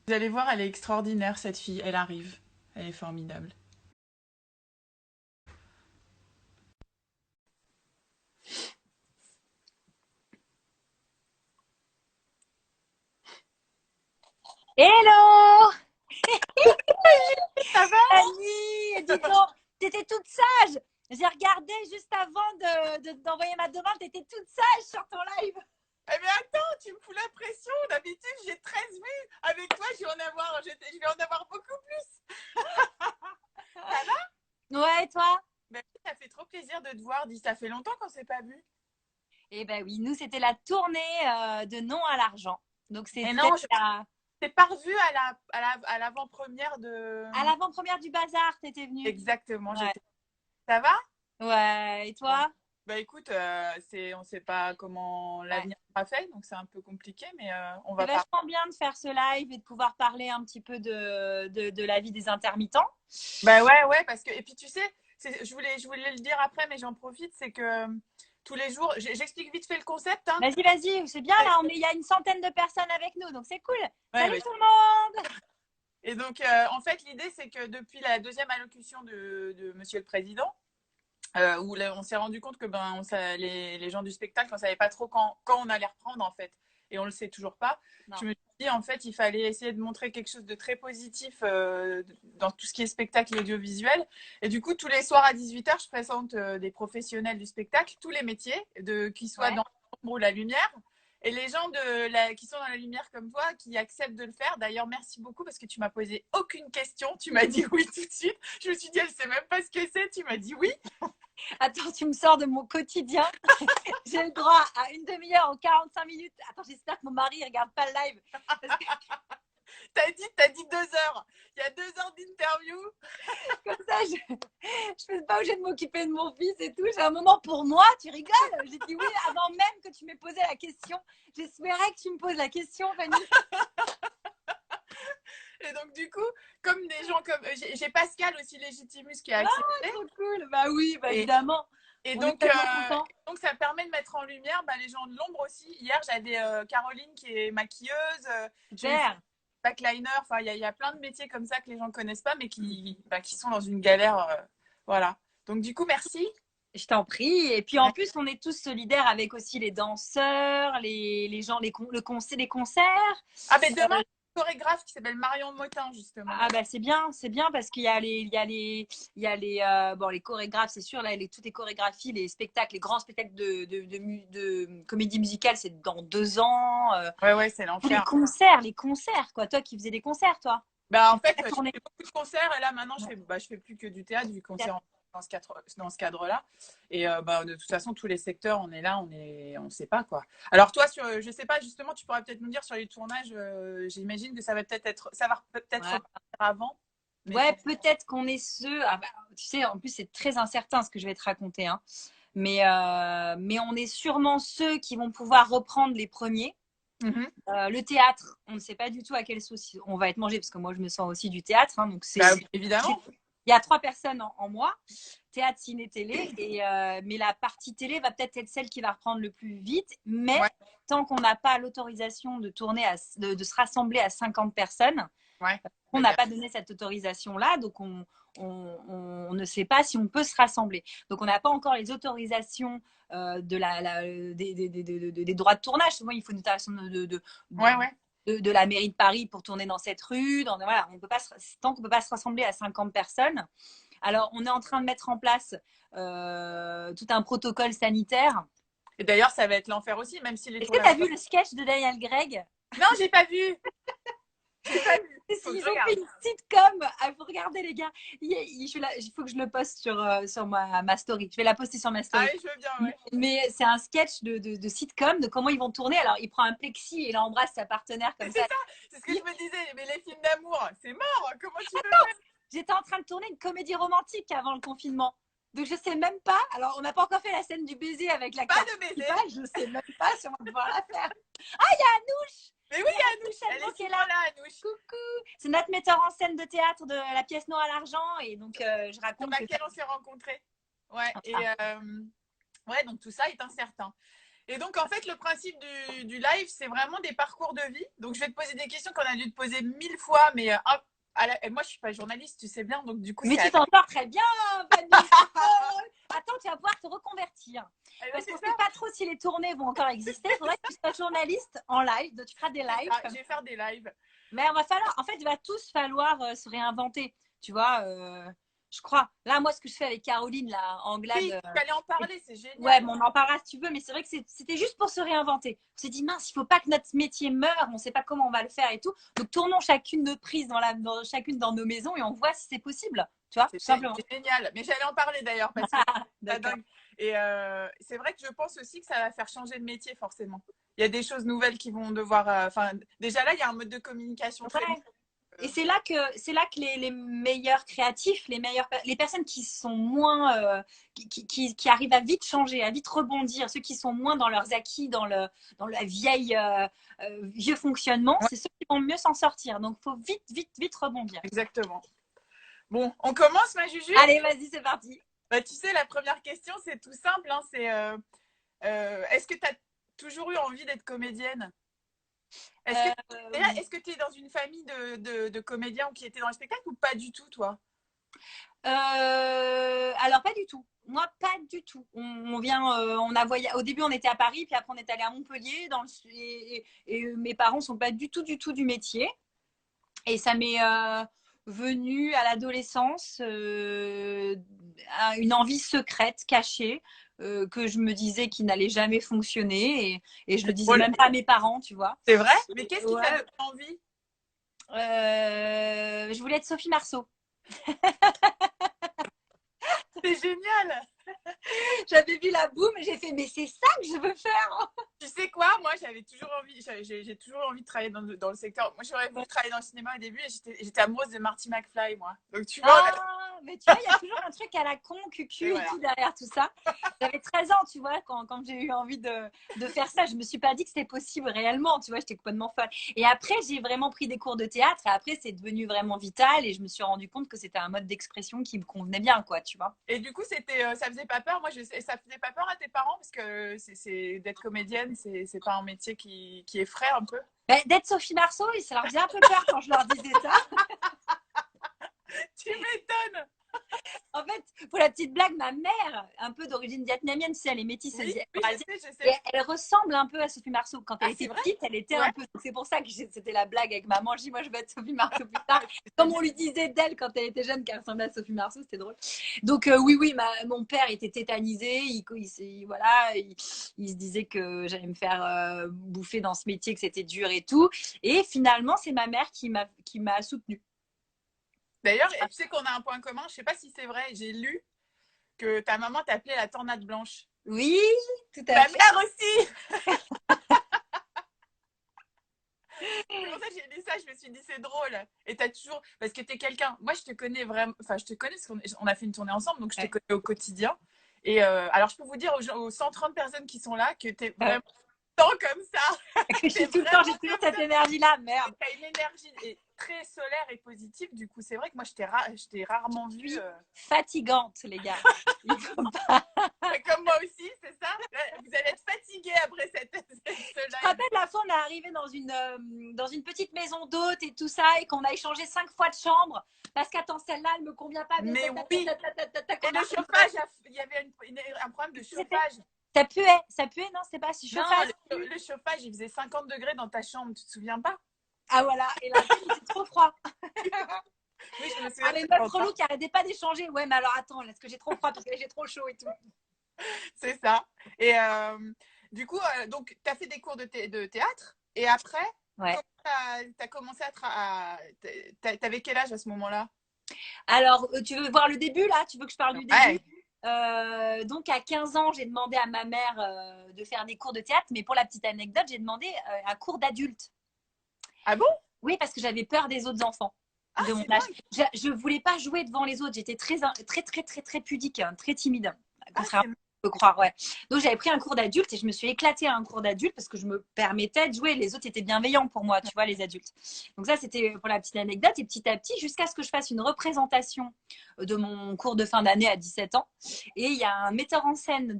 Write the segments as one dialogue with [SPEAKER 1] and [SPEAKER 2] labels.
[SPEAKER 1] Vous allez voir, elle est extraordinaire, cette fille. Elle arrive. Elle est formidable.
[SPEAKER 2] Hello
[SPEAKER 1] Ça va?
[SPEAKER 2] Annie, dis donc, t'étais toute sage. J'ai regardé juste avant d'envoyer ma demande, t'étais toute sage sur ton live.
[SPEAKER 1] Eh mais attends, tu me fous la pression. D'habitude, j'ai 13 vues. Avec toi, je vais en avoir beaucoup plus. Ça va?
[SPEAKER 2] Ouais, et toi?
[SPEAKER 1] Ben, oui, ça fait trop plaisir de te voir. Dis, ça fait longtemps qu'on s'est pas vu.
[SPEAKER 2] Eh ben oui, nous, c'était la tournée de Non à l'argent. Donc,
[SPEAKER 1] Et
[SPEAKER 2] c'était
[SPEAKER 1] non, je t'ai pas revu à l'avant-première de.
[SPEAKER 2] à l'avant-première du Bazar, t'étais venue.
[SPEAKER 1] Exactement,
[SPEAKER 2] Ouais.
[SPEAKER 1] j'étais. Ça va?
[SPEAKER 2] Ouais, et
[SPEAKER 1] Bon.
[SPEAKER 2] toi?
[SPEAKER 1] Bah écoute, on sait pas comment
[SPEAKER 2] Ouais.
[SPEAKER 1] l'avenir sera fait, donc c'est un peu compliqué, mais on
[SPEAKER 2] C'est
[SPEAKER 1] va pas.
[SPEAKER 2] vachement bien de faire ce live et de pouvoir parler un petit peu de la vie des intermittents.
[SPEAKER 1] Bah ouais, ouais, parce que, et puis tu sais, je voulais le dire après, mais j'en profite, c'est que tous les jours, j'explique vite fait le concept, hein.
[SPEAKER 2] Vas-y, vas-y, c'est bien là, il y a une centaine de personnes avec nous, donc c'est cool.
[SPEAKER 1] Ouais,
[SPEAKER 2] Salut
[SPEAKER 1] ouais.
[SPEAKER 2] tout le monde!
[SPEAKER 1] Et donc, en fait, l'idée, c'est que depuis la deuxième allocution de Monsieur le Président, où là, on s'est rendu compte que les gens du spectacle, on savait pas trop quand on allait reprendre, en fait. Et on le sait toujours pas.
[SPEAKER 2] Non.
[SPEAKER 1] Je me suis dit, en fait, il fallait essayer de montrer quelque chose de très positif dans tout ce qui est spectacle et audiovisuel. Et du coup, tous les soirs à 18h, je présente des professionnels du spectacle, tous les métiers, qu'ils soient
[SPEAKER 2] Ouais.
[SPEAKER 1] dans l'ombre ou la lumière. Et les gens qui sont dans la lumière comme toi, qui acceptent de le faire, d'ailleurs, merci beaucoup parce que tu m'as posé aucune question. Tu m'as dit oui tout de suite. Je me suis dit, elle sait même pas ce que c'est. Tu m'as dit oui.
[SPEAKER 2] Attends, tu me sors de mon quotidien. J'ai le droit à une demi-heure en 45 minutes. Attends, j'espère que mon mari ne regarde pas le live. Parce que
[SPEAKER 1] T'as dit 2 heures. Il y a 2 heures d'interview.
[SPEAKER 2] comme ça, je ne suis pas obligée de m'occuper de mon fils et tout. J'ai un moment pour moi. Tu rigoles? J'ai dit oui avant même que tu m'aies posé la question. J'espérais que tu me poses la question, Fanny.
[SPEAKER 1] Et donc, du coup, comme des gens comme. J'ai Pascal aussi, Légitimus, qui a
[SPEAKER 2] Ah,
[SPEAKER 1] accepté.
[SPEAKER 2] trop cool. Bah oui, bah
[SPEAKER 1] Et,
[SPEAKER 2] évidemment.
[SPEAKER 1] et
[SPEAKER 2] On est
[SPEAKER 1] donc,
[SPEAKER 2] tellement contents.
[SPEAKER 1] ça permet de mettre en lumière les gens de l'ombre aussi. Hier, j'avais Caroline qui est maquilleuse. J'ai eu
[SPEAKER 2] Super.
[SPEAKER 1] backliner. Enfin, il y a plein de métiers comme ça que les gens ne connaissent pas, mais qui sont dans une galère. Voilà. Donc, du coup, merci.
[SPEAKER 2] Je t'en prie. Et puis en plus, on est tous solidaires avec aussi les danseurs, les gens, les concerts.
[SPEAKER 1] Ah, ben demain, une chorégraphe qui s'appelle Marion Motin, justement.
[SPEAKER 2] Ah bah c'est bien parce qu'il y a les chorégraphes, c'est sûr, là, toutes les chorégraphies, les spectacles, les grands spectacles de comédie musicale, c'est dans 2 ans.
[SPEAKER 1] Ouais, ouais, c'est
[SPEAKER 2] Les
[SPEAKER 1] l'enfer.
[SPEAKER 2] concerts, quoi. Toi qui faisais des concerts, toi.
[SPEAKER 1] Bah,
[SPEAKER 2] Tu
[SPEAKER 1] en
[SPEAKER 2] fais
[SPEAKER 1] fait,
[SPEAKER 2] la
[SPEAKER 1] je
[SPEAKER 2] tournée.
[SPEAKER 1] fais beaucoup de concerts et là, maintenant, je
[SPEAKER 2] Ouais.
[SPEAKER 1] fais, je fais plus que du théâtre vu qu'on s'est dans ce cadre-là. Et de toute façon, tous les secteurs, on est là, on sait pas quoi. Alors toi, je sais pas, justement, tu pourrais peut-être nous dire sur les tournages. J'imagine que ça va peut-être
[SPEAKER 2] Ouais.
[SPEAKER 1] repartir avant, mais
[SPEAKER 2] Ouais, peut-être qu'on est ceux. Ah bah, tu sais, en plus, c'est très incertain ce que je vais te raconter, hein. Mais on est sûrement ceux qui vont pouvoir reprendre les premiers.
[SPEAKER 1] Mhm.
[SPEAKER 2] Le théâtre, on ne sait pas du tout à quelle sauce on va être mangé, parce que moi, je me sens aussi du théâtre, hein, donc
[SPEAKER 1] Bah oui, évidemment.
[SPEAKER 2] il y a 3 personnes en moi, théâtre, ciné, télé, mais la partie télé va peut-être être celle qui va reprendre le plus vite, mais
[SPEAKER 1] Ouais,
[SPEAKER 2] tant qu'on n'a pas l'autorisation de tourner, de se rassembler à 50 personnes,
[SPEAKER 1] ouais.
[SPEAKER 2] on n'a pas donné cette autorisation-là, donc on ne sait pas si on peut se rassembler. Donc on n'a pas encore les autorisations des droits de tournage. Souvent, il faut une autorisation
[SPEAKER 1] Ouais, ouais.
[SPEAKER 2] de la mairie de Paris pour tourner dans cette rue. Voilà, on peut pas, tant qu'on ne peut pas se rassembler à 50 personnes. Alors, on est en train de mettre en place tout un protocole sanitaire.
[SPEAKER 1] Et d'ailleurs, ça va être l'enfer aussi, même si les
[SPEAKER 2] Est-ce que tu
[SPEAKER 1] tournages.
[SPEAKER 2] as vu le sketch de Daniel Gregg?
[SPEAKER 1] Non, j'ai pas vu. J'ai pas vu. Faut que
[SPEAKER 2] Ils
[SPEAKER 1] je
[SPEAKER 2] ont fait
[SPEAKER 1] regarde.
[SPEAKER 2] une sitcom. Ah, faut regarder, les gars. Il faut que je le poste sur ma story. Je vais la poster sur ma
[SPEAKER 1] Ah
[SPEAKER 2] story.
[SPEAKER 1] oui, je veux bien, ouais.
[SPEAKER 2] Mais c'est un sketch de sitcom, de comment ils vont tourner. Alors, il prend un plexi et il embrasse sa partenaire
[SPEAKER 1] Mais
[SPEAKER 2] comme
[SPEAKER 1] c'est
[SPEAKER 2] ça.
[SPEAKER 1] ça, c'est ce que je me disais. Mais les films d'amour, c'est mort. Comment tu veux faire?
[SPEAKER 2] J'étais en train de tourner une comédie romantique avant le confinement. Donc, je sais même pas. Alors, on n'a pas encore fait la scène du baiser avec la
[SPEAKER 1] Pas
[SPEAKER 2] carte
[SPEAKER 1] de baiser.
[SPEAKER 2] principale. Je sais même pas si on va pouvoir la faire. Ah, il y a Anouche!
[SPEAKER 1] Mais oui, Anouche,
[SPEAKER 2] Anouche
[SPEAKER 1] elle
[SPEAKER 2] Elbo
[SPEAKER 1] est
[SPEAKER 2] qui est
[SPEAKER 1] souvent
[SPEAKER 2] là.
[SPEAKER 1] là, Anouche,
[SPEAKER 2] Coucou! C'est notre metteur en scène de théâtre de la pièce Noir à l'argent. Et donc, je
[SPEAKER 1] sur
[SPEAKER 2] raconte que ça.
[SPEAKER 1] laquelle on s'est rencontrés. Ouais, et ouais, donc tout ça est incertain. Et donc, en fait, le principe du live, c'est vraiment des parcours de vie. Donc, je vais te poser des questions qu'on a dû te poser 1000 fois, mais moi, je suis pas journaliste, tu sais bien. Donc, du coup,
[SPEAKER 2] Mais
[SPEAKER 1] c'est
[SPEAKER 2] tu t'en sors très bien, Fanny. Attends, tu vas pouvoir te reconvertir. Parce qu'on ne sait pas trop si les tournées vont encore exister. Il faudrait que tu sois journaliste en live. Donc, tu feras des lives.
[SPEAKER 1] Je vais faire des lives.
[SPEAKER 2] Mais en fait, il va tous falloir se réinventer. Tu vois, je crois. Là, moi, ce que je fais avec Caroline, là, Anglade.
[SPEAKER 1] Oui, tu allais en parler, c'est génial.
[SPEAKER 2] Ouais, bon, on en parlera si tu veux, mais c'est vrai que c'était juste pour se réinventer. On s'est dit, mince, il ne faut pas que notre métier meure, on ne sait pas comment on va le faire et tout. Donc, tournons chacune nos prises chacune dans nos maisons et on voit si c'est possible. Tu vois, tout simplement.
[SPEAKER 1] C'est génial. Mais j'allais en parler d'ailleurs, parce que c'est dingue. Et c'est vrai que je pense aussi que ça va faire changer de métier, forcément. Il y a des choses nouvelles qui vont devoir. Déjà là, il y a un mode de communication très nouveau.
[SPEAKER 2] Et c'est là que les meilleurs créatifs, les personnes qui sont moins, qui arrivent à vite changer, à vite rebondir, ceux qui sont moins dans leurs acquis, dans le vieux fonctionnement, c'est ceux qui vont mieux s'en sortir. Donc, il faut vite rebondir.
[SPEAKER 1] Exactement. Bon, on commence, ma Juju?
[SPEAKER 2] Allez, vas-y, c'est parti.
[SPEAKER 1] Bah, tu sais, la première question, c'est tout simple. Hein, c'est est-ce que tu as toujours eu envie d'être comédienne? Est-ce que tu es dans une famille de comédiens qui étaient dans le spectacle ou pas du tout, toi?
[SPEAKER 2] Alors, pas du tout. Moi, pas du tout. On vient, on a voyagé. Au début, on était à Paris, puis après, on est allé à Montpellier. Et mes parents sont pas du tout du métier. Et ça m'est venu à l'adolescence une envie secrète, cachée, que je me disais qui n'allait jamais fonctionner. Et je le disais même pas à mes parents, tu vois.
[SPEAKER 1] C'est vrai? Mais qu'est-ce qui t'a donné envie?
[SPEAKER 2] Je voulais être Sophie Marceau.
[SPEAKER 1] C'est génial!
[SPEAKER 2] J'avais vu la boum et j'ai fait, mais c'est ça que je veux faire!
[SPEAKER 1] Tu sais quoi? Moi, j'avais toujours envie, j'ai toujours envie de travailler dans le secteur. Moi, j'aurais voulu travailler dans le cinéma au début et j'étais amoureuse de Marty McFly, moi. Donc, tu vois.
[SPEAKER 2] Mais tu vois, il y a toujours un truc à la con, cucu et tout derrière tout ça. J'avais 13 ans, tu vois, quand j'ai eu envie de faire ça. Je me suis pas dit que c'était possible réellement, tu vois, j'étais complètement folle. Et après, j'ai vraiment pris des cours de théâtre et après, c'est devenu vraiment vital et je me suis rendu compte que c'était un mode d'expression qui me convenait bien, quoi, tu vois.
[SPEAKER 1] Et du coup, ça faisait pas peur. Moi, ça faisait pas peur à tes parents parce que d'être comédienne, c'est pas un métier qui effraie un peu.
[SPEAKER 2] D'être Sophie Marceau, ça leur faisait un peu peur quand je leur disais ça.
[SPEAKER 1] Tu m'étonnes!
[SPEAKER 2] En fait, pour la petite blague, ma mère, un peu d'origine vietnamienne, tu sais, elle est métisse.
[SPEAKER 1] Oui, je sais.
[SPEAKER 2] Et elle ressemble un peu à Sophie Marceau. Quand elle était petite, elle était un peu. C'est pour ça que c'était la blague avec maman. Je dis, moi, je vais être Sophie Marceau plus tard. Comme on lui disait d'elle quand elle était jeune qu'elle ressemblait à Sophie Marceau, c'était drôle. Donc, oui, mon père était tétanisé. Voilà, il se disait que j'allais me faire bouffer dans ce métier, que c'était dur et tout. Et finalement, c'est ma mère qui m'a soutenue.
[SPEAKER 1] D'ailleurs, tu sais qu'on a un point commun, je ne sais pas si c'est vrai, j'ai lu que ta maman t'appelait la tornade blanche.
[SPEAKER 2] Oui, tout à fait.
[SPEAKER 1] Ma mère aussi. C'est pour ça que j'ai dit ça, je me suis dit c'est drôle. Et t'as toujours, parce que t'es quelqu'un, moi je te connais vraiment, enfin je te connais parce qu'on a fait une tournée ensemble, donc je te connais au quotidien. Et alors je peux vous dire aux 130 personnes qui sont là que t'es vraiment comme ça.
[SPEAKER 2] J'ai toujours cette énergie-là, merde.
[SPEAKER 1] T'as une énergie très solaire et positive, du coup c'est vrai que moi je t'ai rarement vue.
[SPEAKER 2] Fatigante, les gars.
[SPEAKER 1] Comme moi aussi, c'est ça? Vous allez être fatigués après cette live.
[SPEAKER 2] Je te rappelle, la fois, on est arrivé dans une petite maison d'hôtes et tout ça, et qu'on a échangé 5 fois de chambre, parce qu'attends, celle-là, elle me convient pas.
[SPEAKER 1] Mais oui. Et le chauffage, il y avait un problème de chauffage.
[SPEAKER 2] Ça puait, non, c'est pas si chauffage.
[SPEAKER 1] Non, le chauffage, il faisait 50 degrés dans ta chambre, tu te souviens pas?
[SPEAKER 2] Ah voilà, et là, c'était trop froid.
[SPEAKER 1] Oui, je me souviens.
[SPEAKER 2] Les meufs relous qui n'arrêtaient pas d'échanger. Ouais, mais alors attends, est-ce que j'ai trop froid parce que j'ai trop chaud et tout.
[SPEAKER 1] C'est ça. Et du coup, donc, tu as fait des cours de théâtre et après, tu as commencé à t'avais quel âge à ce moment-là?
[SPEAKER 2] Alors, tu veux voir le début là? Tu veux que je parle du début? Donc, à 15 ans, j'ai demandé à ma mère de faire des cours de théâtre, mais pour la petite anecdote, j'ai demandé un cours d'adulte.
[SPEAKER 1] Ah bon?
[SPEAKER 2] Oui, parce que j'avais peur des autres enfants de mon âge. Je ne voulais pas jouer devant les autres. J'étais très pudique, très timide. peux croire, ouais. Donc, j'avais pris un cours d'adulte et je me suis éclatée à un cours d'adulte parce que je me permettais de jouer. Les autres étaient bienveillants pour moi, tu vois, les adultes. Donc, ça, c'était pour la petite anecdote. Et petit à petit, jusqu'à ce que je fasse une représentation de mon cours de fin d'année à 17 ans. Et il y a un metteur en scène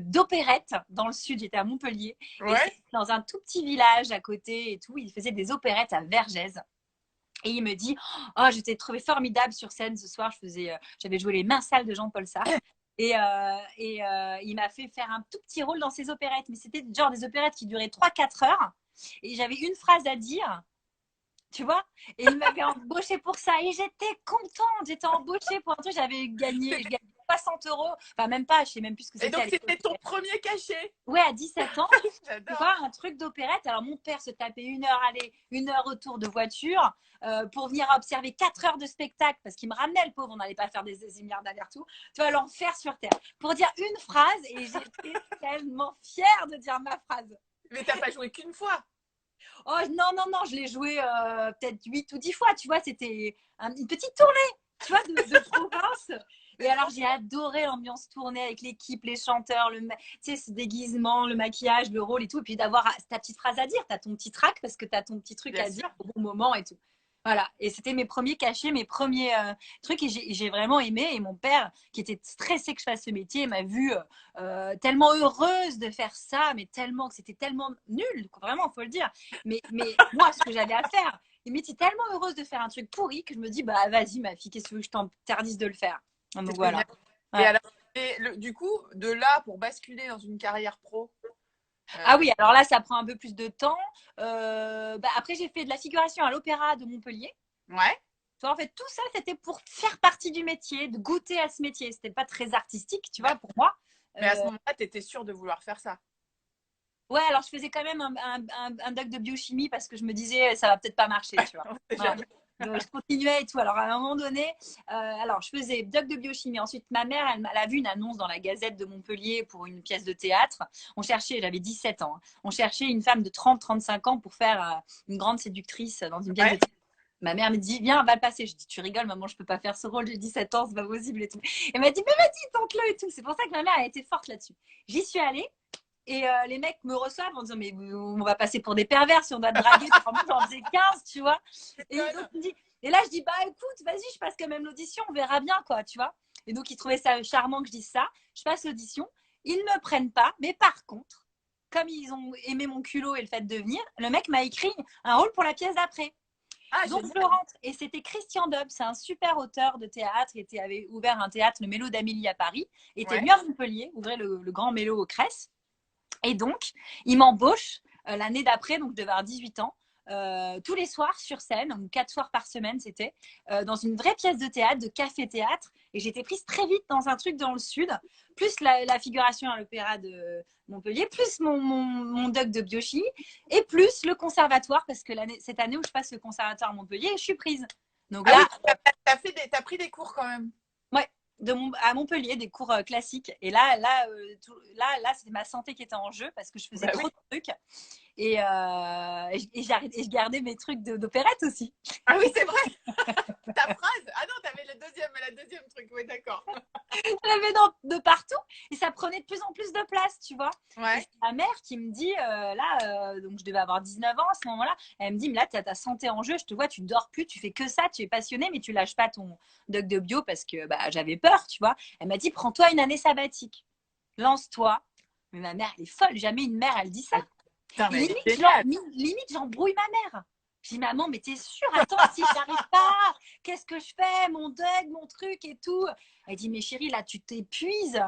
[SPEAKER 2] d'opérette dans le sud. J'étais à Montpellier. Et
[SPEAKER 1] Ouais.
[SPEAKER 2] c'est dans un tout petit village à côté et tout. Il faisait des opérettes à Vergès. Et il me dit, oh, je t'ai trouvé formidable sur scène ce soir. J'avais joué les mains sales de Jean-Paul Sartre. Il m'a fait faire un tout petit rôle dans ses opérettes. Mais c'était genre des opérettes qui duraient 3-4 heures. Et j'avais une phrase à dire, tu vois. Et il m'avait embauché pour ça. Et j'étais contente. J'étais embauchée pour un truc. Je gagnais 60 euros. Enfin, même pas, je sais même plus ce que
[SPEAKER 1] Et
[SPEAKER 2] c'était à
[SPEAKER 1] donc,
[SPEAKER 2] l'époque.
[SPEAKER 1] c'était ton premier cachet.
[SPEAKER 2] Ouais, à 17 ans. Tu
[SPEAKER 1] J'adore.
[SPEAKER 2] vois, un truc d'opérette. Alors, mon père se tapait 1 heure aller, 1 heure retour de voiture pour venir observer 4 heures de spectacle parce qu'il me ramenait le pauvre. On n'allait pas faire des milliards d'allers-retours. Tu vois, l'enfer sur terre. Pour dire une phrase et j'étais tellement fière de dire ma phrase.
[SPEAKER 1] Mais t'as pas joué qu'une fois.
[SPEAKER 2] Oh non, non, non, je l'ai joué peut-être 8 ou 10 fois. Tu vois, c'était une petite tournée, tu vois, de province. Et alors, j'ai adoré l'ambiance tournée avec l'équipe, les chanteurs, tu sais, ce déguisement, le maquillage, le rôle et tout. Et puis d'avoir ta petite phrase à dire, tu as ton petit track parce que tu as ton petit truc
[SPEAKER 1] Bien
[SPEAKER 2] à dire
[SPEAKER 1] sûr.
[SPEAKER 2] au bon moment et tout. Voilà. Et c'était mes premiers cachets, mes premiers trucs. Et j'ai vraiment aimé. Et mon père, qui était stressé que je fasse ce métier, m'a vu tellement heureuse de faire ça, mais tellement que c'était tellement nul, vraiment, faut le dire. Mais moi, ce que j'avais à faire, mais tu tellement heureuse de faire un truc pourri que je me dis, bah vas-y, ma fille, qu'est-ce que tu veux que je t'interdise de le faire? Donc
[SPEAKER 1] C'est
[SPEAKER 2] voilà.
[SPEAKER 1] génial. Et
[SPEAKER 2] Ouais.
[SPEAKER 1] alors, du coup, de là, pour basculer dans une carrière pro,
[SPEAKER 2] Ah
[SPEAKER 1] euh,
[SPEAKER 2] oui, alors là, ça prend un peu plus de temps. Après, j'ai fait de la figuration à l'Opéra de Montpellier.
[SPEAKER 1] ouais.
[SPEAKER 2] Tu vois, en fait, tout ça, c'était pour faire partie du métier, de goûter à ce métier. C'était pas très artistique, tu vois, pour moi.
[SPEAKER 1] Mais à ce
[SPEAKER 2] Euh,
[SPEAKER 1] moment-là, tu étais sûre de vouloir faire ça.
[SPEAKER 2] ouais, alors je faisais quand même un doc de biochimie parce que je me disais, ça va peut-être pas marcher, tu vois.
[SPEAKER 1] On sait
[SPEAKER 2] Ouais.
[SPEAKER 1] jamais.
[SPEAKER 2] Donc, je continuais et tout. Alors, à un moment donné, alors je faisais doc de biochimie. Ensuite, ma mère, elle a vu une annonce dans la Gazette de Montpellier pour une pièce de théâtre. On cherchait, j'avais 17 ans, hein. On cherchait une femme de 30-35 ans pour faire une grande séductrice dans une pièce de
[SPEAKER 1] Ouais.
[SPEAKER 2] théâtre. Ma mère me dit, viens, va le passer. Je dis, tu rigoles, maman, je peux pas faire ce rôle, j'ai 17 ans, c'est pas possible et tout. Elle m'a dit, mais vas-y, tente-le et tout. C'est pour ça que ma mère a été forte là-dessus. J'y suis allée. Et les mecs me reçoivent en disant, mais on va passer pour des pervers si on doit te draguer. Moi, j'en faisais 15, tu vois. Et, donc, et là, je dis, bah écoute, vas-y, je passe quand même l'audition, on verra bien, quoi, tu vois. Et donc, ils trouvaient ça charmant que je dise ça. Je passe l'audition. Ils ne me prennent pas, mais par contre, comme ils ont aimé mon culot et le fait de venir, le mec m'a écrit un rôle pour la pièce d'après.
[SPEAKER 1] Ah,
[SPEAKER 2] Donc,
[SPEAKER 1] génial.
[SPEAKER 2] je rentre. Et c'était Christian Dobb, c'est un super auteur de théâtre. Il avait ouvert un théâtre, le Mélo d'Amélie à Paris. Il était
[SPEAKER 1] Ouais.
[SPEAKER 2] venu à Montpellier, ouvrait le grand Mélo au Cresse. Et donc, il m'embauche l'année d'après, donc je devais avoir 18 ans, tous les soirs sur scène, donc 4 soirs par semaine, c'était, dans une vraie pièce de théâtre, de café-théâtre. Et j'étais prise très vite dans un truc dans le sud, plus la figuration à l'Opéra de Montpellier, plus mon doc de biochimie, et plus le conservatoire, parce que cette année où je passe le conservatoire à Montpellier, je suis prise. Donc
[SPEAKER 1] Ah oui,
[SPEAKER 2] là,
[SPEAKER 1] t'as pris des cours quand même.
[SPEAKER 2] ouais, à Montpellier, des cours classiques. Et là, c'était ma santé qui était en jeu parce que je faisais
[SPEAKER 1] Bah oui.
[SPEAKER 2] trop de trucs. Et je gardais mes trucs d'opérette aussi.
[SPEAKER 1] Ah oui, c'est vrai. Ta phrase. Ah non, t'avais la deuxième truc. Oui, d'accord.
[SPEAKER 2] J'avais de partout et ça prenait de plus en plus de place, tu vois. Et
[SPEAKER 1] Ouais.
[SPEAKER 2] c'est ma mère qui me dit, donc je devais avoir 19 ans à ce moment-là, elle me dit, mais là, tu as ta santé en jeu, je te vois, tu dors plus, tu fais que ça, tu es passionnée, mais tu lâches pas ton doc de bio parce que bah, j'avais peur, tu vois. Elle m'a dit, prends-toi une année sabbatique, lance-toi. Mais ma mère, elle est folle, jamais une mère, elle dit ça.
[SPEAKER 1] Putain,
[SPEAKER 2] Et
[SPEAKER 1] mais elle est géniale.
[SPEAKER 2] limite, j'embrouille ma mère. Je dis, maman, mais t'es sûre? Attends, si j'arrive pas, qu'est-ce que je fais? Mon deuil, mon truc et tout. Elle dit, mais chérie, là, tu t'épuises.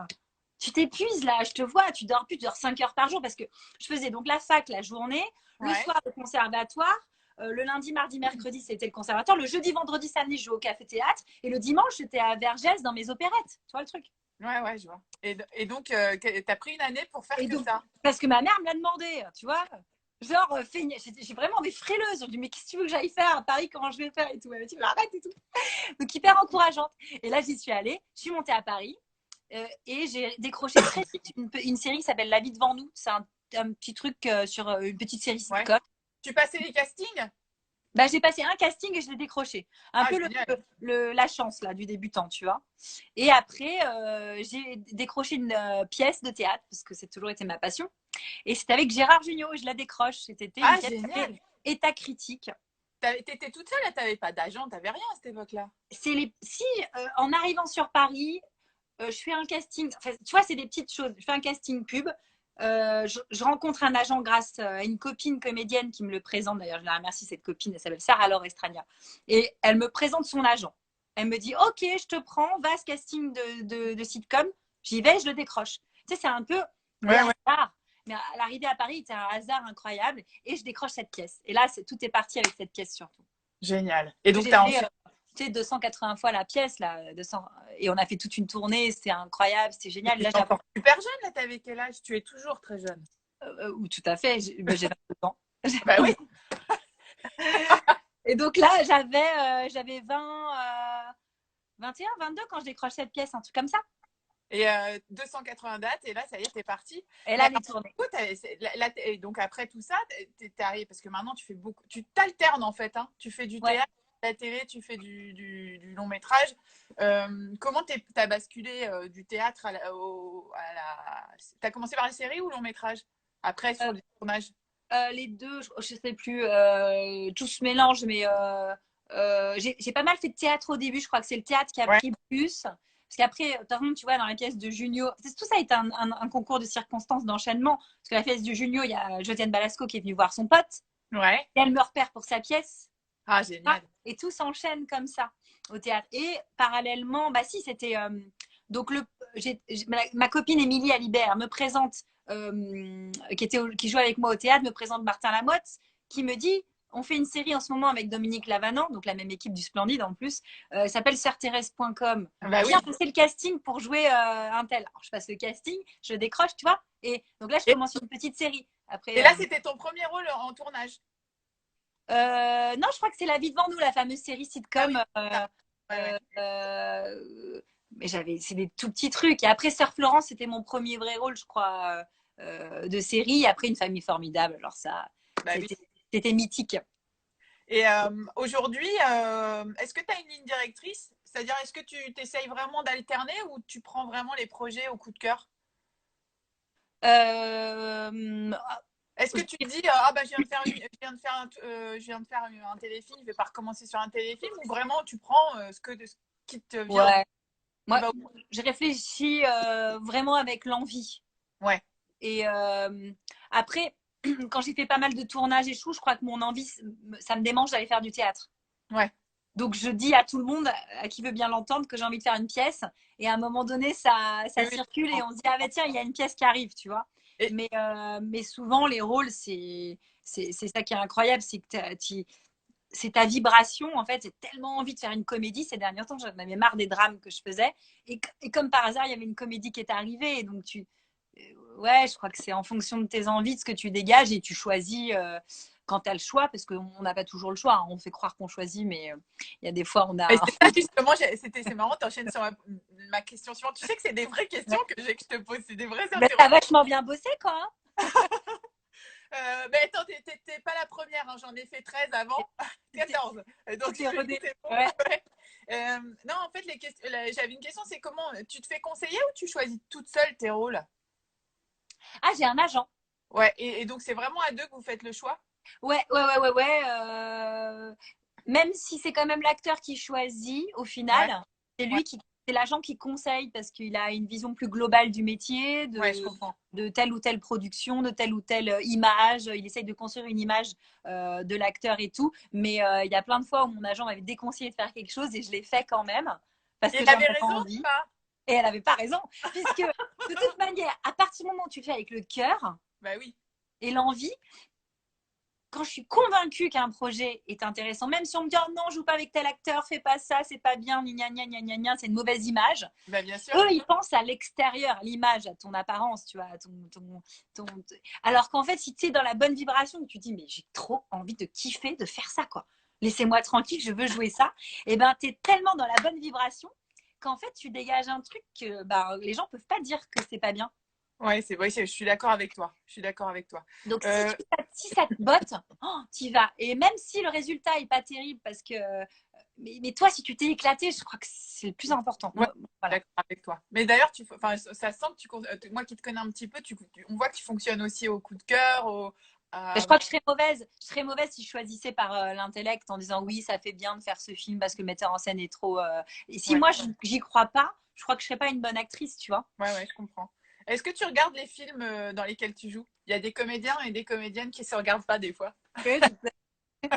[SPEAKER 2] Tu t'épuises, là, je te vois, tu dors plus, tu dors 5 heures par jour parce que je faisais donc la fac la journée, le
[SPEAKER 1] Ouais.
[SPEAKER 2] soir, le conservatoire. Le lundi, mardi, mercredi, c'était le conservatoire. Le jeudi, vendredi, samedi, je jouais au café-théâtre. Et le dimanche, j'étais à Vergès dans mes opérettes. Tu vois le truc?
[SPEAKER 1] Ouais, ouais, je vois. Et donc, t'as pris une année pour faire
[SPEAKER 2] Et
[SPEAKER 1] que
[SPEAKER 2] donc,
[SPEAKER 1] ça.
[SPEAKER 2] parce que ma mère me l'a demandé, tu vois. Genre, j'ai vraiment des frileuses. Je me dis, mais qu'est-ce que tu veux que j'aille faire à Paris? Comment je vais faire et tout? Elle m'a dit, mais arrête et tout. Donc, hyper encourageante. Et là, j'y suis allée. Je suis montée à Paris et j'ai décroché très vite une série qui s'appelle La vie devant nous. C'est un petit truc sur une petite série
[SPEAKER 1] Ouais.
[SPEAKER 2] sitcom.
[SPEAKER 1] Tu passais les castings?
[SPEAKER 2] Bah, j'ai passé un casting et je l'ai décroché. Un peu
[SPEAKER 1] génial.
[SPEAKER 2] la chance là, du débutant, tu vois. Et après, j'ai décroché une pièce de théâtre, parce que c'est toujours été ma passion. Et c'était avec Gérard Jugnot, je la décroche. C'était une
[SPEAKER 1] Ah,
[SPEAKER 2] pièce qui s'appelait
[SPEAKER 1] génial.
[SPEAKER 2] État critique.
[SPEAKER 1] T'étais toute seule, t'avais pas d'agent, t'avais rien à cette époque-là.
[SPEAKER 2] Si, en arrivant sur Paris, je fais un casting. Enfin, tu vois, c'est des petites choses. Je fais un casting pub. Je rencontre un agent grâce à une copine comédienne qui me le présente. D'ailleurs, je la remercie, cette copine. Elle s'appelle Sarah Laure Estrania. Et elle me présente son agent. Elle me dit, OK, je te prends, va à ce casting de sitcom. J'y vais, je le décroche. Tu sais, c'est un peu le
[SPEAKER 1] Ouais, ouais.
[SPEAKER 2] hasard. Mais à l'arrivée à Paris, c'est un hasard incroyable. Et je décroche cette pièce. Et là, tout est parti avec cette pièce surtout.
[SPEAKER 1] Génial. Et donc,
[SPEAKER 2] J'ai
[SPEAKER 1] t'as
[SPEAKER 2] joué
[SPEAKER 1] enchaîné.
[SPEAKER 2] 280 fois la pièce, là, 200, et on a fait toute une tournée, c'était incroyable, c'était génial. Là,
[SPEAKER 1] T'es encore super jeune, là, t'avais quel âge? Tu es toujours très jeune.
[SPEAKER 2] tout à fait, j'ai 22 ans.
[SPEAKER 1] Bah oui.
[SPEAKER 2] Et donc là, j'avais 21, 22 quand je décroche cette pièce, un truc comme ça.
[SPEAKER 1] Et 280 dates, et là, ça y est, t'es parti.
[SPEAKER 2] Et
[SPEAKER 1] Mais
[SPEAKER 2] là,
[SPEAKER 1] alors,
[SPEAKER 2] les tournées.
[SPEAKER 1] du coup, et donc après tout ça, t'es arrivé, parce que maintenant, tu fais beaucoup, tu t'alternes en fait, hein. Tu fais du
[SPEAKER 2] Ouais.
[SPEAKER 1] théâtre, de la télé, tu fais du long métrage. Comment t'as basculé du théâtre à la... T'as commencé par la série ou long métrage? Après, sur
[SPEAKER 2] Euh,
[SPEAKER 1] le tournage?
[SPEAKER 2] les deux, je sais plus, tout se mélange, mais j'ai pas mal fait de théâtre au début. Je crois que c'est le théâtre qui a
[SPEAKER 1] Ouais,
[SPEAKER 2] pris le plus. Parce qu'après, par exemple, tu vois, dans la pièce de Junio, tout ça est un concours de circonstances, d'enchaînement. Parce que la pièce de Junio, il y a Josiane Balasco qui est venue voir son pote.
[SPEAKER 1] ouais.
[SPEAKER 2] Et elle me repère pour sa pièce.
[SPEAKER 1] Ah,
[SPEAKER 2] Ah,
[SPEAKER 1] génial.
[SPEAKER 2] et tout s'enchaîne comme ça au théâtre. Et parallèlement, bah si, c'était. Donc, ma copine Émilie Alibert me présente, qui joue avec moi au théâtre, me présente Martin Lamotte, qui me dit on fait une série en ce moment avec Dominique Lavanant, donc la même équipe du Splendide en plus, s'appelle sœurthérèse.com.
[SPEAKER 1] Bah oui.
[SPEAKER 2] Viens passer le casting pour jouer un tel. Alors, je passe le casting, je décroche, tu vois. Et donc là, je
[SPEAKER 1] Et,
[SPEAKER 2] commence une petite série. Après,
[SPEAKER 1] et là, c'était ton premier rôle en tournage.
[SPEAKER 2] non, je crois que c'est La vie devant nous, la fameuse série
[SPEAKER 1] Ah
[SPEAKER 2] sitcom.
[SPEAKER 1] oui, ça. Ouais, ouais.
[SPEAKER 2] Mais c'est des tout petits trucs. Et après, Sœur Florence, c'était mon premier vrai rôle, je crois, de série. Et après, Une famille formidable. Alors ça,
[SPEAKER 1] Bah oui.
[SPEAKER 2] c'était mythique.
[SPEAKER 1] Et aujourd'hui, est-ce que tu as une ligne directrice? C'est-à-dire, est-ce que tu t'essayes vraiment d'alterner ou tu prends vraiment les projets au coup de cœur?
[SPEAKER 2] Euh,
[SPEAKER 1] Est-ce que tu te dis, ah bah, je viens de faire un téléfilm, je vais pas recommencer sur un téléfilm, ou vraiment tu prends ce qui te vient,
[SPEAKER 2] ouais.
[SPEAKER 1] tu
[SPEAKER 2] Moi,
[SPEAKER 1] vas
[SPEAKER 2] je réfléchis vraiment avec l'envie.
[SPEAKER 1] Ouais,
[SPEAKER 2] Et après, quand j'ai fait pas mal de tournages et tout, je crois que mon envie, ça me démange d'aller faire du théâtre.
[SPEAKER 1] ouais.
[SPEAKER 2] Donc, je dis à tout le monde, à qui veut bien l'entendre, que j'ai envie de faire une pièce. Et à un moment donné, ça
[SPEAKER 1] Oui, oui,
[SPEAKER 2] circule et on se dit, ah ben tiens, il y a une pièce qui arrive, tu vois.
[SPEAKER 1] et,
[SPEAKER 2] Mais souvent, les rôles, c'est ça qui est incroyable, c'est que c'est ta vibration. En fait, j'ai tellement envie de faire une comédie ces derniers temps, j'en avais marre des drames que je faisais. Et comme par hasard, il y avait une comédie qui est arrivée. Et donc, ouais, je crois que c'est en fonction de tes envies, de ce que tu dégages et tu choisis quand tu as le choix, parce qu'on n'a pas toujours le choix, hein. On fait croire qu'on choisit, mais il y a des fois, on
[SPEAKER 1] et
[SPEAKER 2] a.
[SPEAKER 1] c'est ça justement, c'est marrant, t'enchaînes sur ma question suivante. Tu sais que c'est des vraies questions que je te pose, c'est des vraies
[SPEAKER 2] Ben, t'as
[SPEAKER 1] interrogations.
[SPEAKER 2] vachement bien bossé, quoi. Hein.
[SPEAKER 1] Mais attends, t'es pas la première, hein, j'en ai fait 13 avant, 14. Donc
[SPEAKER 2] T'es rodé.
[SPEAKER 1] c'est bon.
[SPEAKER 2] Ouais.
[SPEAKER 1] Ouais. Non, en fait, j'avais une question, c'est comment tu te fais conseiller ou tu choisis toute seule tes rôles?
[SPEAKER 2] Ah, j'ai un agent.
[SPEAKER 1] Ouais, et donc c'est vraiment à deux que vous faites le choix?
[SPEAKER 2] Ouais, ouais, ouais, ouais, ouais. Même si c'est quand même l'acteur qui choisit, au
[SPEAKER 1] Ouais,
[SPEAKER 2] final, c'est
[SPEAKER 1] ouais,
[SPEAKER 2] lui qui, c'est l'agent qui conseille parce qu'il a une vision plus globale du métier,
[SPEAKER 1] ouais, je comprends.
[SPEAKER 2] de telle ou telle production, de telle ou telle image. Il essaye de construire une image de l'acteur et tout. Mais il y a plein de fois où mon agent m'avait déconseillé de faire quelque chose et je l'ai fait quand même parce que
[SPEAKER 1] Il
[SPEAKER 2] j'en
[SPEAKER 1] avait
[SPEAKER 2] avais
[SPEAKER 1] raison ou
[SPEAKER 2] envie.
[SPEAKER 1] pas?
[SPEAKER 2] Et elle n'avait pas raison, puisque de toute manière, à partir du moment où tu fais avec le cœur
[SPEAKER 1] Bah oui.
[SPEAKER 2] et l'envie, quand je suis convaincue qu'un projet est intéressant, même si on me dit oh non, joue pas avec tel acteur, fais pas ça, c'est pas bien, gna gna gna gna gna, c'est une mauvaise image.
[SPEAKER 1] Bah bien sûr.
[SPEAKER 2] Eux, ils pensent à l'extérieur, l'image, à ton apparence, tu vois, ton... Alors qu'en fait, si tu es dans la bonne vibration, tu te dis mais j'ai trop envie de kiffer, de faire ça, quoi. Laissez-moi tranquille, je veux jouer ça. Et ben, tu es tellement dans la bonne vibration qu'en fait, tu dégages un truc que bah, les gens peuvent pas dire que c'est pas bien.
[SPEAKER 1] Ouais, c'est vrai, je suis d'accord avec toi. Je suis d'accord avec toi.
[SPEAKER 2] Donc,
[SPEAKER 1] Euh,
[SPEAKER 2] si ça te botte, oh, t'y vas. Et même si le résultat est pas terrible, parce que. Mais toi, si tu t'es éclaté, je crois que c'est le plus important.
[SPEAKER 1] ouais,
[SPEAKER 2] Voilà.
[SPEAKER 1] d'accord avec toi. Mais d'ailleurs, enfin, ça sent que moi qui te connais un petit peu, on voit que tu fonctionnes aussi au coup de cœur,
[SPEAKER 2] Je crois que je serais mauvaise si je choisissais par l'intellect en disant oui, ça fait bien de faire ce film parce que le metteur en scène est trop. Et si
[SPEAKER 1] ouais,
[SPEAKER 2] moi, j'y crois pas, je crois que je serais pas une bonne actrice, tu vois.
[SPEAKER 1] ouais, je comprends. Est-ce que tu regardes les films dans lesquels tu joues? Il y a des comédiens et des comédiennes qui se regardent pas des fois.
[SPEAKER 2] Oui, je sais.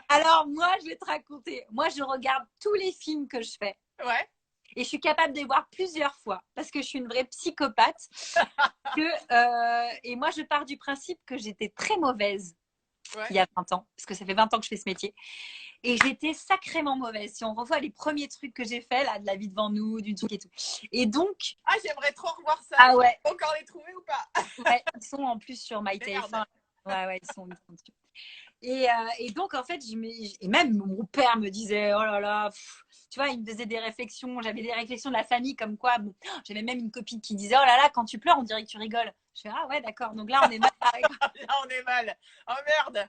[SPEAKER 2] Alors, moi, je vais te raconter. Moi, je regarde tous les films que je fais.
[SPEAKER 1] Ouais,
[SPEAKER 2] Et je suis capable de les voir plusieurs fois parce que je suis une vraie psychopathe. Et moi, je pars du principe que j'étais très mauvaise
[SPEAKER 1] ouais.
[SPEAKER 2] il y a 20 ans, parce que ça fait 20 ans que je fais ce métier. Et j'étais sacrément mauvaise. Si on revoit les premiers trucs que j'ai fait, là, de La vie devant nous, du truc et tout. Et donc,
[SPEAKER 1] Ah, j'aimerais trop revoir ça.
[SPEAKER 2] ah
[SPEAKER 1] Tu
[SPEAKER 2] ouais,
[SPEAKER 1] peux encore les trouver ou pas?
[SPEAKER 2] ouais, ils sont en plus sur
[SPEAKER 1] Merde.
[SPEAKER 2] MyTF1. Ouais, ouais, ils sont dessus. Et donc, en fait, et même mon père me disait, oh là là, tu vois, il me faisait des réflexions. J'avais des réflexions de la famille comme quoi, bon, j'avais même une copine qui disait, oh là là, quand tu pleures, on dirait que tu rigoles. Je fais, ah ouais, d'accord. Donc là, on est mal.
[SPEAKER 1] Là, on est mal. Oh merde.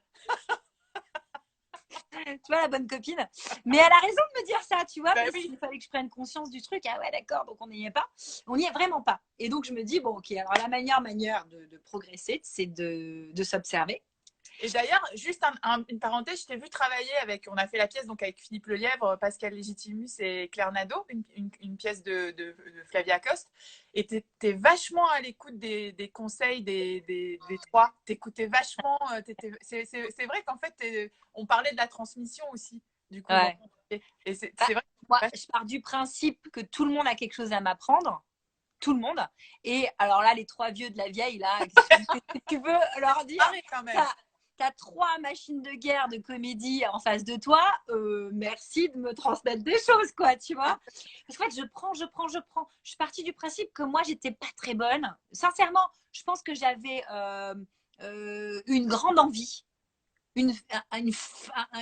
[SPEAKER 2] Tu vois, la bonne copine. Mais elle a raison de me dire ça, tu vois,
[SPEAKER 1] Bah
[SPEAKER 2] parce
[SPEAKER 1] oui.
[SPEAKER 2] qu'il fallait que je prenne conscience du truc. Ah ouais, d'accord, donc on n'y est pas. On n'y est vraiment pas. Et donc, je me dis, bon, ok, alors la manière de progresser, c'est de s'observer.
[SPEAKER 1] Et d'ailleurs, juste une parenthèse, je t'ai vu travailler on a fait la pièce donc avec Philippe Lelièvre, Pascal Légitimus et Claire Nadeau, une pièce de Flavia Coste. Et tu étais vachement à l'écoute des conseils des trois. T'écoutais vachement. C'est vrai qu'en fait, on parlait de la transmission aussi, du coup.
[SPEAKER 2] Ouais.
[SPEAKER 1] Et
[SPEAKER 2] Bah,
[SPEAKER 1] c'est vrai.
[SPEAKER 2] moi, je pars du principe que tout le monde a quelque chose à m'apprendre. Tout le monde. Et alors là, les trois vieux de la vieille, là, qu'est-ce que tu veux leur dire?
[SPEAKER 1] Pareil quand même.
[SPEAKER 2] T'as trois machines de guerre de comédie en face de toi. Merci de me transmettre des choses, quoi, tu vois. Parce qu'en fait, je prends. Je suis partie du principe que moi, j'étais pas très bonne. Sincèrement, je pense que j'avais une grande envie. Une, une,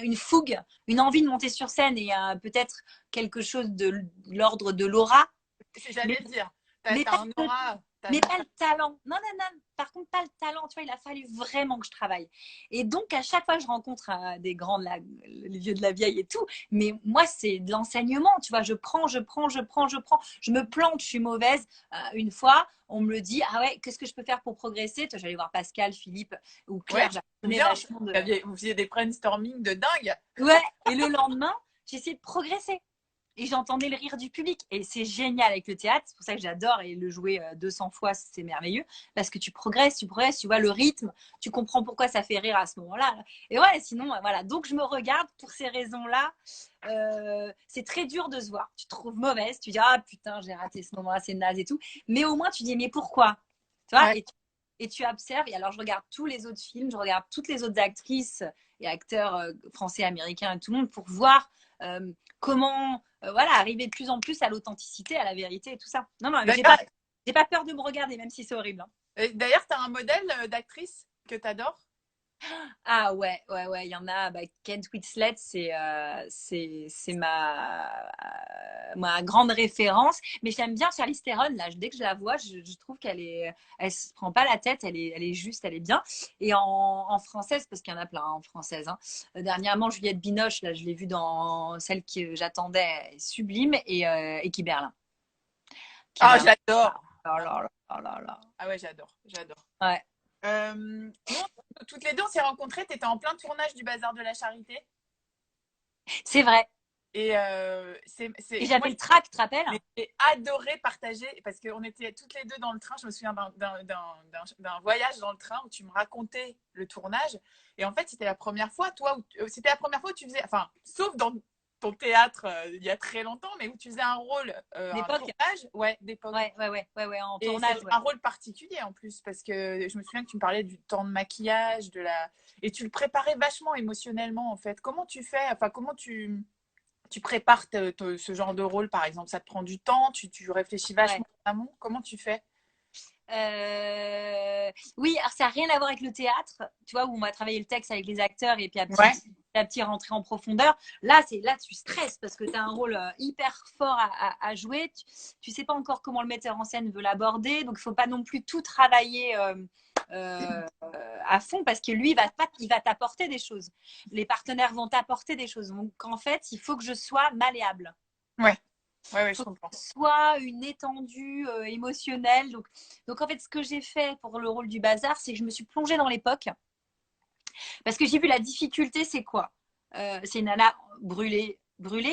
[SPEAKER 2] une fougue, une envie de monter sur scène et peut-être quelque chose de l'ordre de l'aura, mais,
[SPEAKER 1] J'allais dire.
[SPEAKER 2] mais,
[SPEAKER 1] T'as un aura.
[SPEAKER 2] mais pas le talent. Non, non, non. Par contre, pas le talent. Tu vois, il a fallu vraiment que je travaille. Et donc, à chaque fois que je rencontre des grands, les vieux de la vieille et tout, mais moi, c'est de l'enseignement. Tu vois, je prends. Je me plante, je suis mauvaise. Une fois, on me le dit. Ah ouais, qu'est-ce que je peux faire pour progresser? Toi, j'allais voir Pascal, Philippe ou Claire.
[SPEAKER 1] Ouais,
[SPEAKER 2] J'apprenais
[SPEAKER 1] bien.
[SPEAKER 2] vachement de.
[SPEAKER 1] Vous faisiez des brainstorming de dingue.
[SPEAKER 2] Ouais. Et le lendemain, j'ai essayé de progresser et j'entendais le rire du public. Et c'est génial avec le théâtre. C'est pour ça que j'adore et le jouer 200 fois, c'est merveilleux. Parce que tu progresses, tu vois le rythme, tu comprends pourquoi ça fait rire à ce moment-là. Et ouais, sinon, voilà. Donc, je me regarde pour ces raisons-là. C'est très dur de se voir. Tu te trouves mauvaise, tu dis, ah putain, j'ai raté ce moment-là, c'est naze et tout. Mais au moins, tu dis, mais pourquoi? Tu vois,
[SPEAKER 1] Ouais.
[SPEAKER 2] et tu observes. Et alors, je regarde tous les autres films, je regarde toutes les autres actrices et acteurs français, américains et tout le monde pour voir comment voilà, arriver de plus en plus à l'authenticité, à la vérité et tout ça. Non, non, mais j'ai pas peur de me regarder, même si c'est horrible. Hein.
[SPEAKER 1] D'ailleurs, tu as un modèle d'actrice que tu adores?
[SPEAKER 2] Ah ouais, il y en a. Bah, Kate Winslet, c'est ma grande référence. Mais j'aime bien Charlize Theron. Là, dès que je la vois, je trouve elle se prend pas la tête. Elle est juste, elle est bien. Et en française, parce qu'il y en a plein en française. Hein. Dernièrement, Juliette Binoche, là, je l'ai vue dans celle que j'attendais, sublime, et Guy Berlin.
[SPEAKER 1] Ah, j'adore.
[SPEAKER 2] Oh là là là là là.
[SPEAKER 1] Ah ouais, j'adore. J'adore.
[SPEAKER 2] Ouais.
[SPEAKER 1] Nous, toutes les deux, on s'est rencontrées. Tu étais en plein tournage du Bazar de la Charité.
[SPEAKER 2] C'est vrai.
[SPEAKER 1] Et,
[SPEAKER 2] Et j'avais le trac, tu te rappelles?
[SPEAKER 1] J'ai adoré partager parce qu'on était toutes les deux dans le train. Je me souviens d'un voyage dans le train où tu me racontais le tournage. Et en fait, c'était la première fois, c'était la première fois où tu faisais, enfin, sauf dans ton théâtre il y a très longtemps, mais où tu faisais un rôle, un tournage, ouais, d'époque.
[SPEAKER 2] Ouais, en
[SPEAKER 1] Et
[SPEAKER 2] tournage.
[SPEAKER 1] c'est un rôle particulier en plus parce que je me souviens que tu me parlais du temps de maquillage, et tu le préparais vachement émotionnellement en fait. Comment tu fais, enfin, comment tu prépares ce genre de rôle, par exemple? Ça te prend du temps? Tu réfléchis vachement en amont? Comment tu fais?
[SPEAKER 2] Oui, alors ça n'a rien à voir avec le théâtre, tu vois, où on va travailler le texte avec les acteurs et puis
[SPEAKER 1] Ouais.
[SPEAKER 2] à petit rentrer en profondeur. Là, tu stresses parce que tu as un rôle hyper fort à jouer. Tu sais pas encore comment le metteur en scène veut l'aborder, donc il faut pas non plus tout travailler à fond parce que lui, il va t'apporter des choses. Les partenaires vont t'apporter des choses. Donc en fait, il faut que je sois malléable.
[SPEAKER 1] Ouais. Ouais, je
[SPEAKER 2] Faut que
[SPEAKER 1] comprends.
[SPEAKER 2] ce soit une étendue émotionnelle. Donc, en fait, ce que j'ai fait pour le rôle du bazar, c'est que je me suis plongée dans l'époque. Parce que j'ai vu la difficulté, c'est quoi c'est une nana brûlée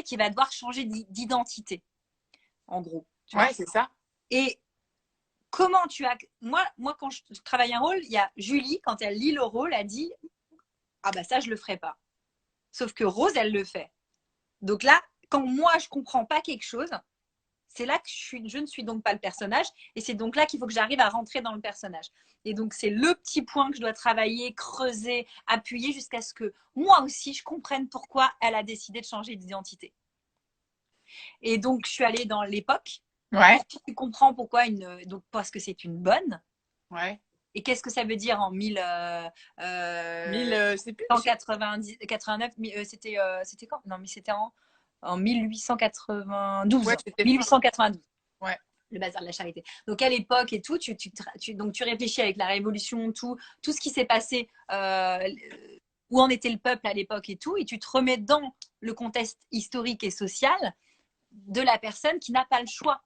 [SPEAKER 2] qui va devoir changer d'identité, en gros. Tu vois
[SPEAKER 1] Ouais, c'est ça.
[SPEAKER 2] et comment tu as. Moi, quand je travaille un rôle, il y a Julie, quand elle lit le rôle, elle dit ah bah ça, je le ferai pas. Sauf que Rose, elle le fait. Donc là, quand moi, je comprends pas quelque chose, c'est là que je ne suis donc pas le personnage et c'est donc là qu'il faut que j'arrive à rentrer dans le personnage. Et donc c'est le petit point que je dois travailler, creuser, appuyer jusqu'à ce que moi aussi je comprenne pourquoi elle a décidé de changer d'identité. Et donc je suis allée dans l'époque
[SPEAKER 1] Ouais.
[SPEAKER 2] pour que tu comprends pourquoi donc parce que c'est une bonne.
[SPEAKER 1] Ouais.
[SPEAKER 2] Et qu'est-ce que ça veut dire en
[SPEAKER 1] 1000, c'est plus.
[SPEAKER 2] 1190, 89, c'était quand? Non, mais c'était en 1892.
[SPEAKER 1] Ouais, c'était fort.
[SPEAKER 2] 1892.
[SPEAKER 1] Ouais.
[SPEAKER 2] Le bazar de la charité. Donc à l'époque et tout, donc tu réfléchis avec la Révolution, tout ce qui s'est passé, où en était le peuple à l'époque et tout, et tu te remets dans le contexte historique et social de la personne qui n'a pas le choix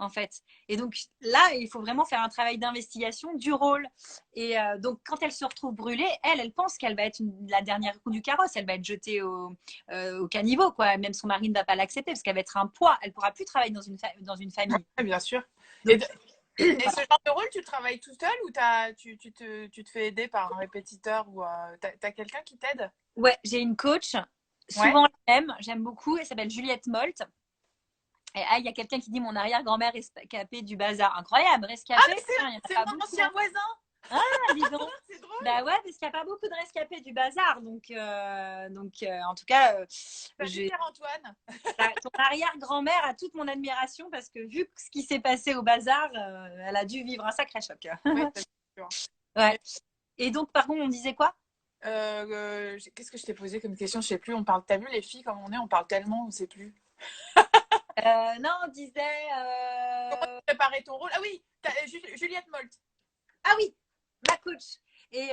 [SPEAKER 2] en fait. Et donc là, il faut vraiment faire un travail d'investigation du rôle. Et donc quand elle se retrouve brûlée, elle pense qu'elle va être la dernière roue du carrosse, elle va être jetée au caniveau, quoi. Même son mari ne va pas l'accepter parce qu'elle va être un poids, elle pourra plus travailler dans une famille.
[SPEAKER 1] Ouais, bien sûr. Et,
[SPEAKER 2] Donc,
[SPEAKER 1] et ce
[SPEAKER 2] voilà.
[SPEAKER 1] genre de rôle, tu travailles tout seul ou tu te fais aider par un répétiteur ou t'as quelqu'un qui t'aide?
[SPEAKER 2] Ouais, j'ai une coach,
[SPEAKER 1] Ouais.
[SPEAKER 2] souvent j'aime beaucoup, elle s'appelle Juliette Molt. Et ah, il y a quelqu'un qui dit mon arrière-grand-mère rescapée du bazar. Incroyable,
[SPEAKER 1] Ah,
[SPEAKER 2] rescapée,
[SPEAKER 1] mais
[SPEAKER 2] putain, il n'y en a
[SPEAKER 1] c'est
[SPEAKER 2] pas
[SPEAKER 1] mon
[SPEAKER 2] beaucoup.
[SPEAKER 1] ancien
[SPEAKER 2] Hein.
[SPEAKER 1] voisin.
[SPEAKER 2] Ah, dis donc.
[SPEAKER 1] C'est drôle.
[SPEAKER 2] Bah ouais, parce qu'il n'y a pas beaucoup de rescapés du bazar. En tout cas,
[SPEAKER 1] Salut Pierre-Antoine.
[SPEAKER 2] ton arrière-grand-mère a toute mon admiration parce que vu ce qui s'est passé au bazar, elle a dû vivre un sacré choc.
[SPEAKER 1] Ouais, c'est sûr.
[SPEAKER 2] Ouais.
[SPEAKER 1] Mais,
[SPEAKER 2] Et donc, par contre, on disait quoi?
[SPEAKER 1] qu'est-ce que je t'ai posé comme question? Je sais plus. On parle. T'as vu les filles comme on est? On parle tellement, on sait plus.
[SPEAKER 2] Non, on disait.
[SPEAKER 1] Comment tu préparais ton rôle? Ah oui, Juliette Molt.
[SPEAKER 2] Ah oui, ma coach. Et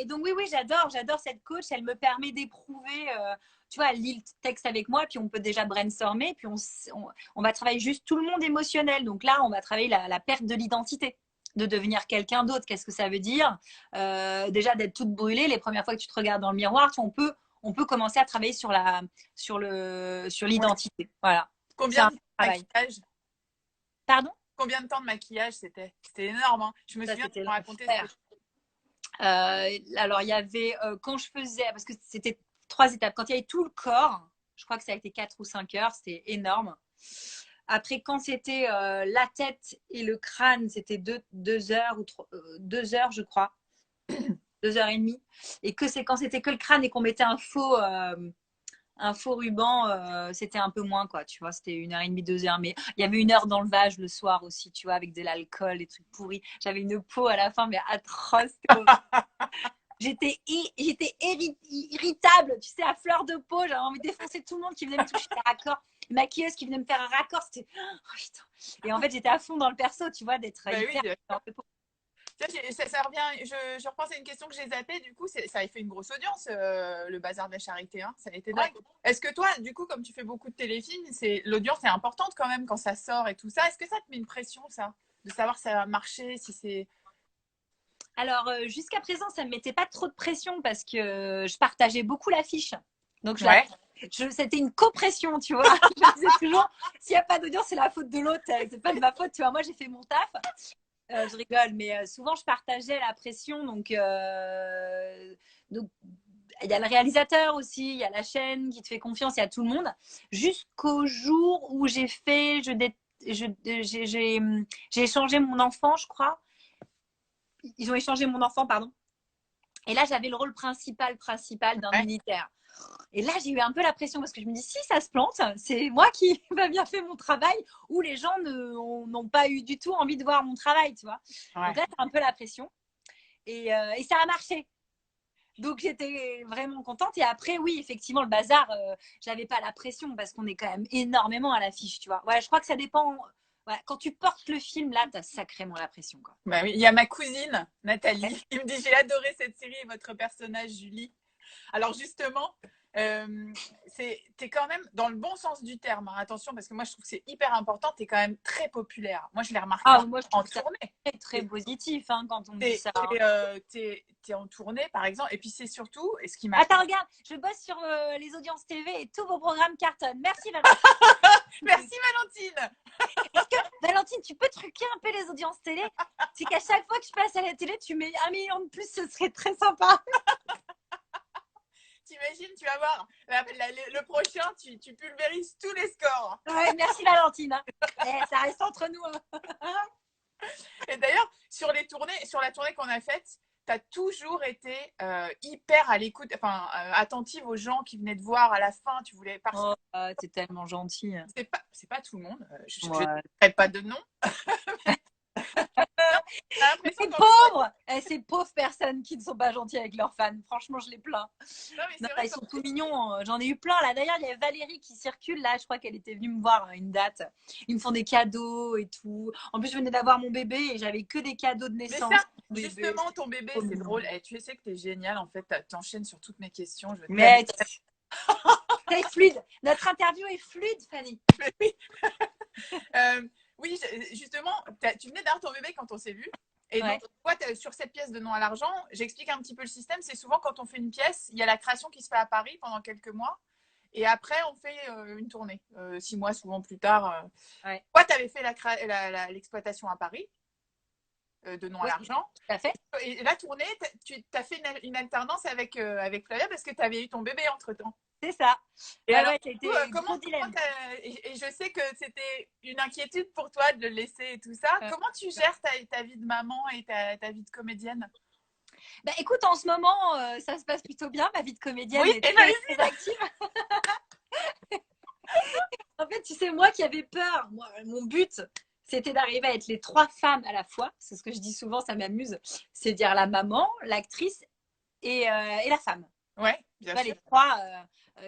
[SPEAKER 2] donc, oui, j'adore cette coach. Elle me permet d'éprouver, tu vois, elle lit le texte avec moi, puis on peut déjà brainstormer, puis on va travailler juste tout le monde émotionnel. Donc là, on va travailler la perte de l'identité, de devenir quelqu'un d'autre. Qu'est-ce que ça veut dire déjà d'être toute brûlée, les premières fois que tu te regardes dans le miroir, on peut commencer à travailler sur
[SPEAKER 1] Ouais.
[SPEAKER 2] l'identité. Voilà, c'est
[SPEAKER 1] Combien
[SPEAKER 2] un
[SPEAKER 1] de
[SPEAKER 2] travail.
[SPEAKER 1] maquillage?
[SPEAKER 2] Pardon?
[SPEAKER 1] Combien de temps de maquillage c'était? C'était énorme, hein. Je me
[SPEAKER 2] Ça,
[SPEAKER 1] souviens, tu
[SPEAKER 2] c'était
[SPEAKER 1] m'as raconté ce que.
[SPEAKER 2] l'enfer. Alors, il y avait, quand je faisais, parce que c'était 3 étapes, quand il y avait tout le corps, je crois que ça a été 4 ou 5 heures, c'était énorme. Après, quand c'était la tête et le crâne, c'était 2 heures, 2 heures, je crois, 2 heures et demie. Et que c'est quand c'était que le crâne et qu'on mettait un faux ruban, c'était un peu moins, quoi, tu vois, c'était 1 heure et demie, 2 heures. Mais il y avait 1 heure d'enlevage le soir aussi, tu vois, avec de l'alcool, des trucs pourris. J'avais une peau à la fin, mais atroce. J'étais irritable, tu sais, à fleur de peau. J'avais envie de défoncer tout le monde qui venait me toucher à raccord. Une maquilleuse qui venait me faire un raccord, c'était. Oh, putain. Et en fait, j'étais à fond dans le perso, tu vois, d'être
[SPEAKER 1] Bah oui,
[SPEAKER 2] hyper.
[SPEAKER 1] ça revient. Je repense à une question que j'ai zappée. Du coup, ça a fait une grosse audience, le bazar de la charité. Hein. Ça a été dingue.
[SPEAKER 2] Ouais.
[SPEAKER 1] Est-ce que toi, du coup, comme tu fais beaucoup de téléfilms, l'audience est importante quand même quand ça sort et tout ça. Est-ce que ça te met une pression, ça, de savoir si ça va marcher, si c'est.
[SPEAKER 2] Alors, jusqu'à présent, ça ne me mettait pas trop de pression parce que je partageais beaucoup l'affiche. Donc,
[SPEAKER 1] Ouais.
[SPEAKER 2] c'était une co-pression, tu vois. Je disais toujours, s'il n'y a pas d'audience, c'est la faute de l'autre. C'est pas de ma faute, tu vois. Moi, j'ai fait mon taf. Je rigole, mais souvent, je partageais la pression. Donc, il y a le réalisateur aussi, il y a la chaîne qui te fait confiance, il y a tout le monde. Jusqu'au jour où j'ai échangé mon enfant, je crois. Ils ont échangé mon enfant, pardon. Et là, j'avais le rôle principal d'un militaire. Et là, j'ai eu un peu la pression parce que je me dis, si ça se plante, c'est moi qui va bien fait mon travail ou les gens n'ont pas eu du tout envie de voir mon travail, tu vois.
[SPEAKER 1] Ouais.
[SPEAKER 2] Donc là, c'est un peu la pression. Et ça a marché. Donc j'étais vraiment contente. Et après, oui, effectivement, le bazar, j'avais pas la pression parce qu'on est quand même énormément à l'affiche, tu vois. Ouais, je crois que ça dépend. Ouais, quand tu portes le film, là, t'as sacrément la pression, quoi.
[SPEAKER 1] Bah oui, il y a ma cousine, Nathalie, qui me dit j'ai adoré cette série et votre personnage, Julie. Alors justement, t'es quand même dans le bon sens du terme. Hein. Attention, parce que moi je trouve que c'est hyper important. T'es quand même très populaire. Moi je l'ai remarqué
[SPEAKER 2] Moi, je
[SPEAKER 1] en
[SPEAKER 2] trouve ça
[SPEAKER 1] tournée.
[SPEAKER 2] très, très positif hein, quand on dit ça.
[SPEAKER 1] T'es en tournée, par exemple. Et puis c'est surtout, et ce qui m'a.
[SPEAKER 2] Attends, regarde, je bosse sur les audiences TV et tous vos programmes cartonnent. Merci Valentine.
[SPEAKER 1] Merci Valentine.
[SPEAKER 2] Est-ce que Valentine, tu peux truquer un peu les audiences télé? C'est qu'à chaque fois que je passe à la télé, tu mets 1 million de plus, ce serait très sympa.
[SPEAKER 1] T'imagines, tu vas voir, le prochain, tu pulvérises tous les scores.
[SPEAKER 2] Ouais, merci Valentine. Hein. Ça reste entre nous. Hein.
[SPEAKER 1] Et d'ailleurs, sur la tournée qu'on a faite, tu as toujours été hyper à l'écoute, enfin, attentive aux gens qui venaient te voir à la fin. Tu voulais
[SPEAKER 2] participer. Oh, t'es tellement gentil.
[SPEAKER 1] C'est pas tout le monde. Je ne traite pas de nom.
[SPEAKER 2] Ces pauvres personnes qui ne sont pas gentilles avec leurs fans. Franchement, je les plains. Non, ils sont tout mignons. J'en ai eu plein là. D'ailleurs, il y a Valérie qui circule là. Je crois qu'elle était venue me voir à une date. Ils me font des cadeaux et tout. En plus, je venais d'avoir mon bébé et j'avais que des cadeaux de naissance.
[SPEAKER 1] Mais ça, justement, ton bébé, c'est drôle. Et tu sais que t'es génial. En fait, t'enchaînes sur toutes mes questions.
[SPEAKER 2] Mais c'est fluide. Notre interview est fluide, Fanny.
[SPEAKER 1] Oui, justement, tu venais d'avoir ton bébé quand on s'est vu. Et donc, toi, sur cette pièce de Nom à l'argent, j'explique un petit peu le système. C'est souvent quand on fait une pièce, il y a la création qui se fait à Paris pendant quelques mois. Et après, on fait une tournée. 6 mois, souvent plus tard. Toi, tu avais fait l'exploitation à Paris de Nom à l'argent.
[SPEAKER 2] Tout à fait.
[SPEAKER 1] Et la tournée, tu as fait une alternance avec Flavia parce que tu avais eu ton bébé entre-temps.
[SPEAKER 2] C'est ça.
[SPEAKER 1] Et alors, comment et je sais que c'était une inquiétude pour toi de le laisser et tout ça. Comment tu gères ta vie de maman et ta vie de comédienne?
[SPEAKER 2] Bah, écoute, en ce moment, ça se passe plutôt bien. Ma vie de comédienne est très active. En fait, tu sais, moi qui avais peur, mon but, c'était d'arriver à être les 3 femmes à la fois. C'est ce que je dis souvent, ça m'amuse. C'est dire la maman, l'actrice et la femme.
[SPEAKER 1] Ouais, bien sûr.
[SPEAKER 2] Les 3,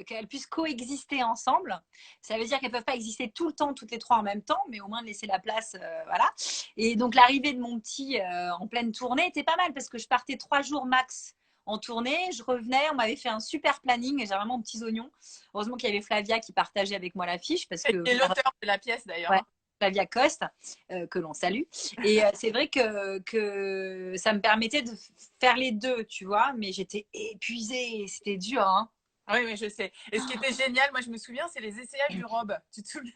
[SPEAKER 2] qu'elles puissent coexister ensemble. Ça veut dire qu'elles ne peuvent pas exister tout le temps, toutes les 3 en même temps, mais au moins de laisser la place. Voilà. Et donc, l'arrivée de mon petit en pleine tournée était pas mal parce que je partais 3 jours max en tournée. Je revenais, on m'avait fait un super planning. J'ai vraiment petits oignons. Heureusement qu'il y avait Flavia qui partageait avec moi l'affiche.
[SPEAKER 1] Et l'auteur de la pièce d'ailleurs.
[SPEAKER 2] Ouais. Flavia Coste, que l'on salue. Et c'est vrai que ça me permettait de faire les deux, tu vois, mais j'étais épuisée, c'était dur. Hein.
[SPEAKER 1] Oui, je sais. Et ce qui était génial, moi je me souviens, c'est les essayages de robe. Tu te souviens?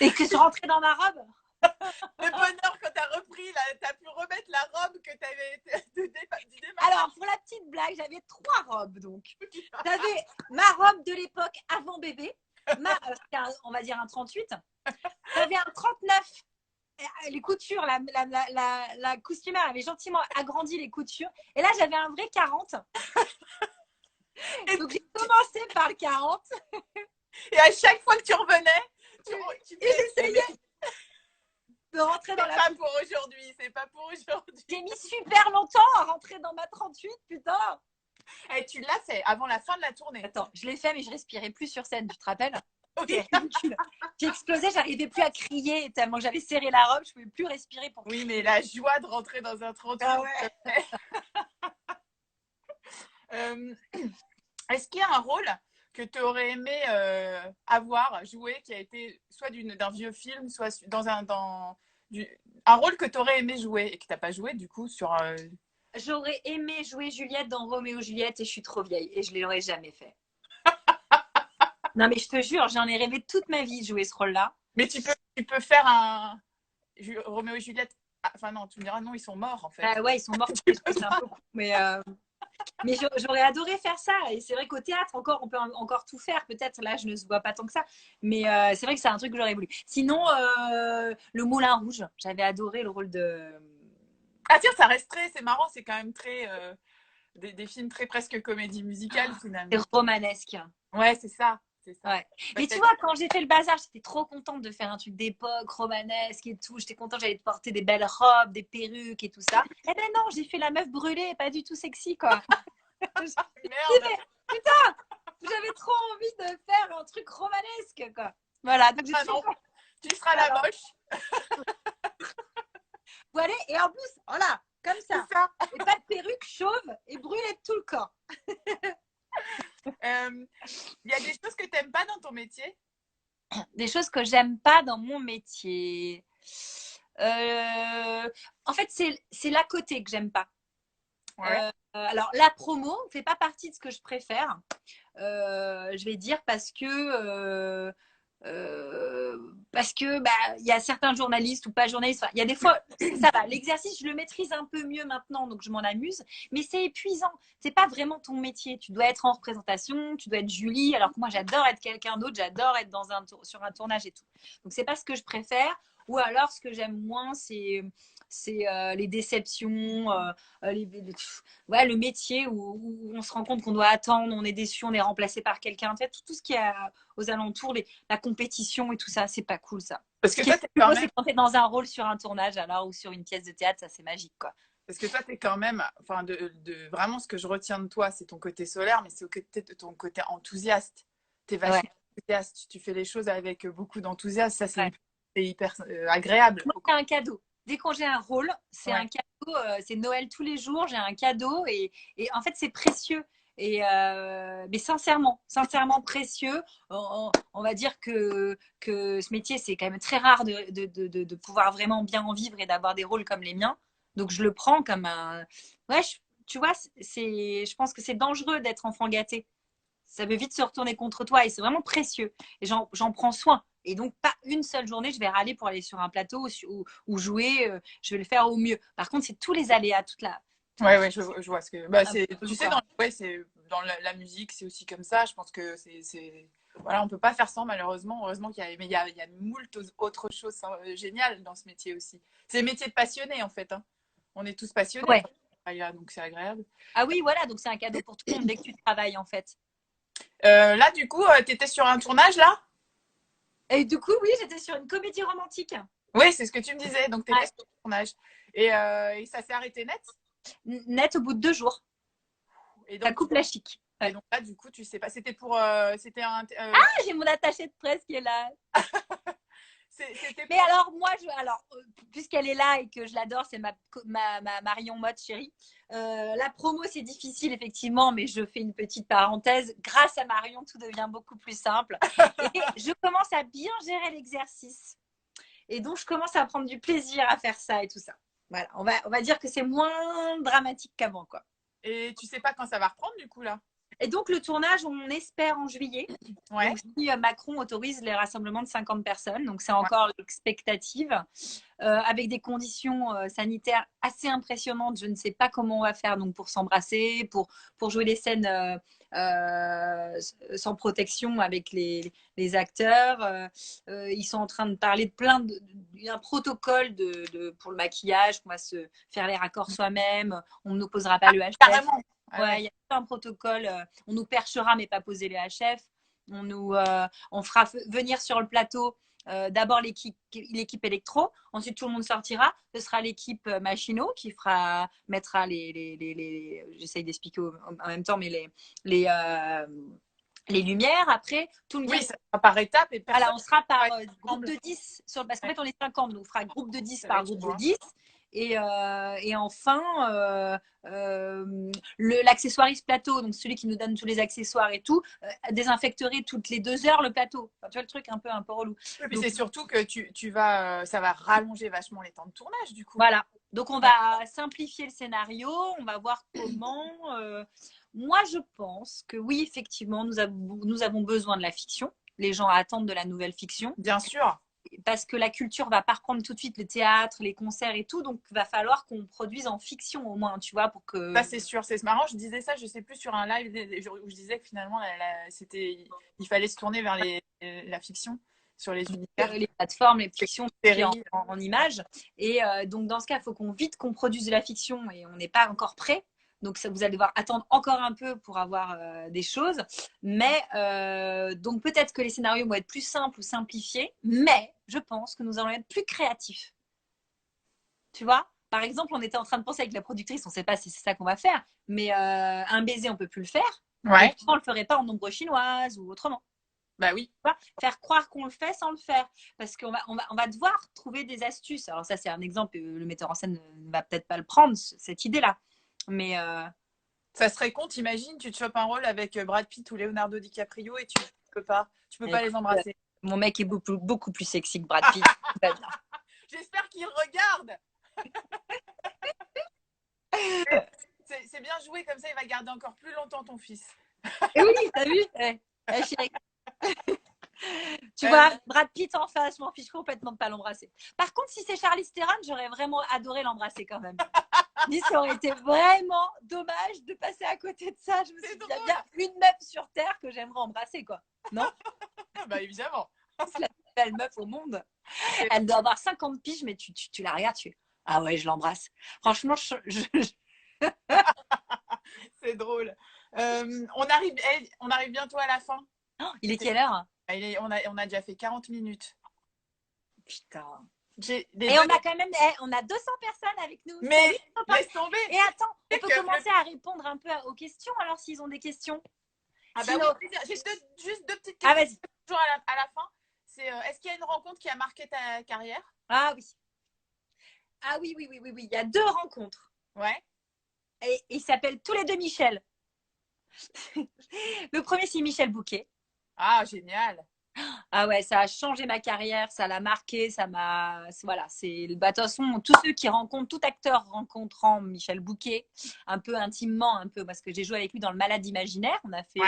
[SPEAKER 2] Et que je suis rentrée dans ma robe.
[SPEAKER 1] Le bonheur quand tu as repris, tu as pu remettre la robe que tu avais du démarrage.
[SPEAKER 2] Alors, pour la petite blague, j'avais 3 robes donc. J'avais ma robe de l'époque avant bébé, on va dire un 38. J'avais un 39. Les coutures, la costumière avait gentiment agrandi les coutures. Et là, j'avais un vrai 40. Donc, j'ai commencé par le 40.
[SPEAKER 1] Et à chaque fois que tu revenais,
[SPEAKER 2] j'essayais de rentrer dans la...
[SPEAKER 1] C'est pas pour aujourd'hui, c'est pas pour aujourd'hui.
[SPEAKER 2] J'ai mis super longtemps à rentrer dans ma 38, putain.
[SPEAKER 1] Et tu l'as fait avant la fin de la tournée.
[SPEAKER 2] Attends, je l'ai fait, mais je respirais plus sur scène, tu te rappelles?
[SPEAKER 1] Okay.
[SPEAKER 2] J'ai explosé, j'arrivais plus à crier tellement j'avais serré la robe, je pouvais plus respirer pour crier.
[SPEAKER 1] Oui, mais la joie de rentrer dans un 38.
[SPEAKER 2] Ah ouais.
[SPEAKER 1] Est-ce qu'il y a un rôle que tu aurais aimé jouer, qui a été soit d'un vieux film, soit dans un rôle que tu aurais aimé jouer et que tu n'as pas joué du coup sur...
[SPEAKER 2] J'aurais aimé jouer Juliette dans Roméo et Juliette et je suis trop vieille et je ne l'aurais jamais fait. Non, mais je te jure, j'en ai rêvé toute ma vie de jouer ce rôle-là.
[SPEAKER 1] Mais tu peux faire un Roméo et Juliette. Enfin, non, tu me diras, non, ils sont morts en fait.
[SPEAKER 2] Ah ouais, ils sont morts. C'est un peu cool. Mais j'aurais adoré faire ça. Et c'est vrai qu'au théâtre, encore, on peut encore tout faire. Peut-être là, je ne vois pas tant que ça. Mais c'est vrai que c'est un truc que j'aurais voulu. Sinon, le Moulin Rouge, j'avais adoré le rôle de.
[SPEAKER 1] Ah tiens, ça reste c'est marrant, c'est quand même très. des films très presque comédie musicale
[SPEAKER 2] C'est
[SPEAKER 1] finalement.
[SPEAKER 2] romanesque.
[SPEAKER 1] Ouais, c'est ça. C'est ça.
[SPEAKER 2] Ouais. Mais tu vois, quand j'ai fait le bazar, j'étais trop contente de faire un truc d'époque, romanesque et tout. J'étais contente, j'allais porter des belles robes, des perruques et tout ça. Eh ben non, j'ai fait la meuf brûlée, pas du tout sexy, quoi.
[SPEAKER 1] Merde.
[SPEAKER 2] Putain, j'avais trop envie de faire un truc romanesque, quoi. Voilà, donc j'ai
[SPEAKER 1] Non, tu seras la moche.
[SPEAKER 2] Voilà, et en plus, voilà, comme ça.
[SPEAKER 1] Ça.
[SPEAKER 2] Et pas de perruque chauve et brûlée de tout le corps.
[SPEAKER 1] Il y a des choses que tu n'aimes pas dans ton métier?
[SPEAKER 2] Des choses que j'aime pas dans mon métier. En fait, c'est l'à côté que j'aime pas.
[SPEAKER 1] Ouais.
[SPEAKER 2] Alors, la promo ne fait pas partie de ce que je préfère. Je vais dire parce que bah il y a certains journalistes ou pas journalistes, il y a des fois ça va, l'exercice je le maîtrise un peu mieux maintenant donc je m'en amuse, mais c'est épuisant, c'est pas vraiment ton métier, tu dois être en représentation, tu dois être Julie, alors que moi j'adore être quelqu'un d'autre, j'adore être sur un tournage et tout, donc c'est pas ce que je préfère. Ou alors ce que j'aime moins c'est les déceptions, ouais, le métier où on se rend compte qu'on doit attendre, on est déçu, on est remplacé par quelqu'un. En fait, tout ce qui est aux alentours, la compétition et tout ça, c'est pas cool ça.
[SPEAKER 1] Parce que
[SPEAKER 2] Ce qui est
[SPEAKER 1] toi,
[SPEAKER 2] plus beau, c'est quand t'es dans un rôle sur un tournage alors ou sur une pièce de théâtre, ça c'est magique quoi.
[SPEAKER 1] Parce que toi, tu es quand même, enfin, vraiment ce que je retiens de toi, c'est ton côté solaire, mais c'est ton côté enthousiaste. Tu es vachement enthousiaste, tu fais les choses avec beaucoup d'enthousiasme, ça c'est hyper agréable.
[SPEAKER 2] Moi, c'est un cadeau. Dès qu'on j'ai un rôle, c'est un cadeau, c'est Noël tous les jours, j'ai un cadeau et en fait c'est précieux. Mais sincèrement précieux. On va dire que ce métier, c'est quand même très rare de pouvoir vraiment bien en vivre et d'avoir des rôles comme les miens. Donc je le prends comme un. Ouais, tu vois, je pense que c'est dangereux d'être enfant gâté. Ça peut vite se retourner contre toi et c'est vraiment précieux. Et j'en prends soin. Et donc, pas une seule journée, je vais râler pour aller sur un plateau ou jouer. Je vais le faire au mieux. Par contre, c'est tous les aléas, toute la.
[SPEAKER 1] Ouais, je vois ce que. Bah, tu sais, c'est dans la musique, c'est aussi comme ça. Je pense que voilà, on peut pas faire sans, malheureusement. Heureusement mais il y a moult autres choses géniales dans ce métier aussi. C'est le métier de passionné, en fait. Hein. On est tous passionnés.
[SPEAKER 2] Ouais.
[SPEAKER 1] Donc, c'est agréable.
[SPEAKER 2] Ah oui, voilà. Donc, c'est un cadeau pour tout le monde dès que tu travailles, en fait.
[SPEAKER 1] Là, du coup, tu étais sur un tournage, là?
[SPEAKER 2] Et du coup, oui, j'étais sur une comédie romantique.
[SPEAKER 1] Oui, c'est ce que tu me disais. Donc, tu étais sur un tournage. Et ça s'est arrêté net?
[SPEAKER 2] Net au bout de 2 jours. Et donc, ça coupe la chic.
[SPEAKER 1] Et donc là, du coup, tu sais pas. C'était c'était un.
[SPEAKER 2] Ah, j'ai mon attaché de presse qui est là. Mais alors, moi, puisqu'elle est là et que je l'adore, c'est ma Marion Mott chérie. La promo, c'est difficile, effectivement, mais je fais une petite parenthèse. Grâce à Marion, tout devient beaucoup plus simple. Et je commence à bien gérer l'exercice. Et donc, je commence à prendre du plaisir à faire ça et tout ça. Voilà, on va dire que c'est moins dramatique qu'avant, quoi.
[SPEAKER 1] Et tu sais pas quand ça va reprendre, du coup, là?
[SPEAKER 2] Et donc, le tournage, on espère en juillet.
[SPEAKER 1] Ouais.
[SPEAKER 2] Donc, si Macron autorise les rassemblements de 50 personnes, donc c'est encore l'expectative, avec des conditions sanitaires assez impressionnantes. Je ne sais pas comment on va faire donc pour s'embrasser, pour jouer les scènes sans protection avec les acteurs. Ils sont en train de parler de d'un protocole pour le maquillage, qu'on va se faire les raccords soi-même, on n'opposera pas le HF.
[SPEAKER 1] Carrément.
[SPEAKER 2] Ouais, il y a tout un protocole. On nous perchera, mais pas poser les HF. On fera venir sur le plateau d'abord l'équipe électro. Ensuite, tout le monde sortira. Ce sera l'équipe machino qui mettra j'essaye d'expliquer en même temps, mais les lumières. Après, tout le monde.
[SPEAKER 1] Oui, ça sera par étapes. Et
[SPEAKER 2] voilà, on sera par groupe de 10. Parce qu'en fait, on est 50. Donc, on fera groupe de 10 par groupe de 10. Et enfin, l'accessoiriste plateau, donc celui qui nous donne tous les accessoires et tout, désinfecterait toutes les 2 heures le plateau. Enfin, tu vois le truc un peu relou.
[SPEAKER 1] Et puis c'est surtout que ça va rallonger vachement les temps de tournage du coup.
[SPEAKER 2] Voilà. Donc on va simplifier le scénario, on va voir comment. Moi, je pense que oui, effectivement, nous avons besoin de la fiction. Les gens attendent de la nouvelle fiction.
[SPEAKER 1] Bien sûr.
[SPEAKER 2] Parce que la culture va pas reprendre tout de suite le théâtre, les concerts et tout, donc il va falloir qu'on produise en fiction au moins, tu vois, pour que.
[SPEAKER 1] Ça c'est sûr, c'est marrant. Je disais ça, je sais plus sur un live où je disais que finalement il fallait se tourner vers la fiction sur les univers,
[SPEAKER 2] les plateformes, les fictions en images. Et donc dans ce cas, il faut qu'on produise de la fiction et on n'est pas encore prêt. Donc, ça, vous allez devoir attendre encore un peu pour avoir des choses. Mais donc, peut-être que les scénarios vont être plus simples ou simplifiés. Mais je pense que nous allons être plus créatifs. Tu vois? Par exemple, on était en train de penser avec la productrice, on ne sait pas si c'est ça qu'on va faire, mais un baiser, on ne peut plus le faire.
[SPEAKER 1] Ouais.
[SPEAKER 2] Mais pourquoi on ne le ferait pas en ombre chinoise ou autrement?
[SPEAKER 1] Bah oui.
[SPEAKER 2] Faire croire qu'on le fait sans le faire. Parce qu'on va devoir trouver des astuces. Alors ça, c'est un exemple, le metteur en scène ne va peut-être pas le prendre, cette idée-là. Mais
[SPEAKER 1] ça serait con, t'imagines, tu te chopes un rôle avec Brad Pitt ou Leonardo DiCaprio et tu peux pas les embrasser.
[SPEAKER 2] Mon mec est beaucoup plus sexy que Brad Pitt.
[SPEAKER 1] J'espère qu'il regarde. C'est bien joué, comme ça il va garder encore plus longtemps ton fils.
[SPEAKER 2] Et oui, t'as vu tu vois, Brad Pitt en face, je m'en fiche complètement de pas l'embrasser. Par contre, si c'est Charlize Theron, j'aurais vraiment adoré l'embrasser quand même. Mais ça aurait été vraiment dommage de passer à côté de ça. Je me suis dit, il y a bien une meuf sur Terre que j'aimerais embrasser, quoi. Non?
[SPEAKER 1] Bah évidemment.
[SPEAKER 2] C'est la plus belle meuf au monde. Elle doit avoir 50 piges, mais tu la regardes, tu fais, ah ouais, je l'embrasse. Franchement,
[SPEAKER 1] c'est drôle. On arrive bientôt à la fin.
[SPEAKER 2] Oh, il est quelle heure?
[SPEAKER 1] On a déjà fait 40 minutes.
[SPEAKER 2] Putain.
[SPEAKER 1] Et
[SPEAKER 2] on a quand même, on a 200 personnes avec nous.
[SPEAKER 1] Mais laisse tomber.
[SPEAKER 2] Et attends, on peut commencer à répondre un peu aux questions alors s'ils ont des questions.
[SPEAKER 1] Ah bah oui, j'ai juste deux petites questions.
[SPEAKER 2] Ah vas-y.
[SPEAKER 1] Toujours à la fin. C'est est-ce qu'il y a une rencontre qui a marqué ta carrière?
[SPEAKER 2] Ah oui. Ah oui. Il y a 2 rencontres.
[SPEAKER 1] Ouais.
[SPEAKER 2] Et ils s'appellent tous les deux Michel. Le premier, c'est Michel Bouquet.
[SPEAKER 1] Ah, génial.
[SPEAKER 2] Ah ouais, ça a changé ma carrière, ça l'a marqué, ça m'a. Voilà, c'est. Bah, de toute façon, tous ceux qui rencontrent, tout acteur rencontrant Michel Bouquet, un peu intimement, un peu, parce que j'ai joué avec lui dans Le Malade imaginaire, on a fait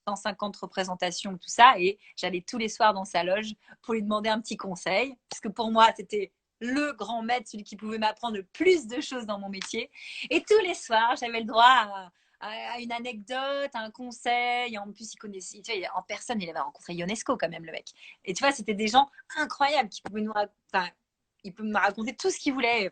[SPEAKER 2] 150 représentations, tout ça, et j'allais tous les soirs dans sa loge pour lui demander un petit conseil, parce que pour moi, c'était le grand maître, celui qui pouvait m'apprendre le plus de choses dans mon métier. Et tous les soirs, j'avais le droit à une anecdote, à un conseil. En plus, il connaissait, tu vois, en personne, il avait rencontré Ionesco quand même, le mec. Et tu vois, c'était des gens incroyables qui pouvaient il peut me raconter tout ce qu'il voulait.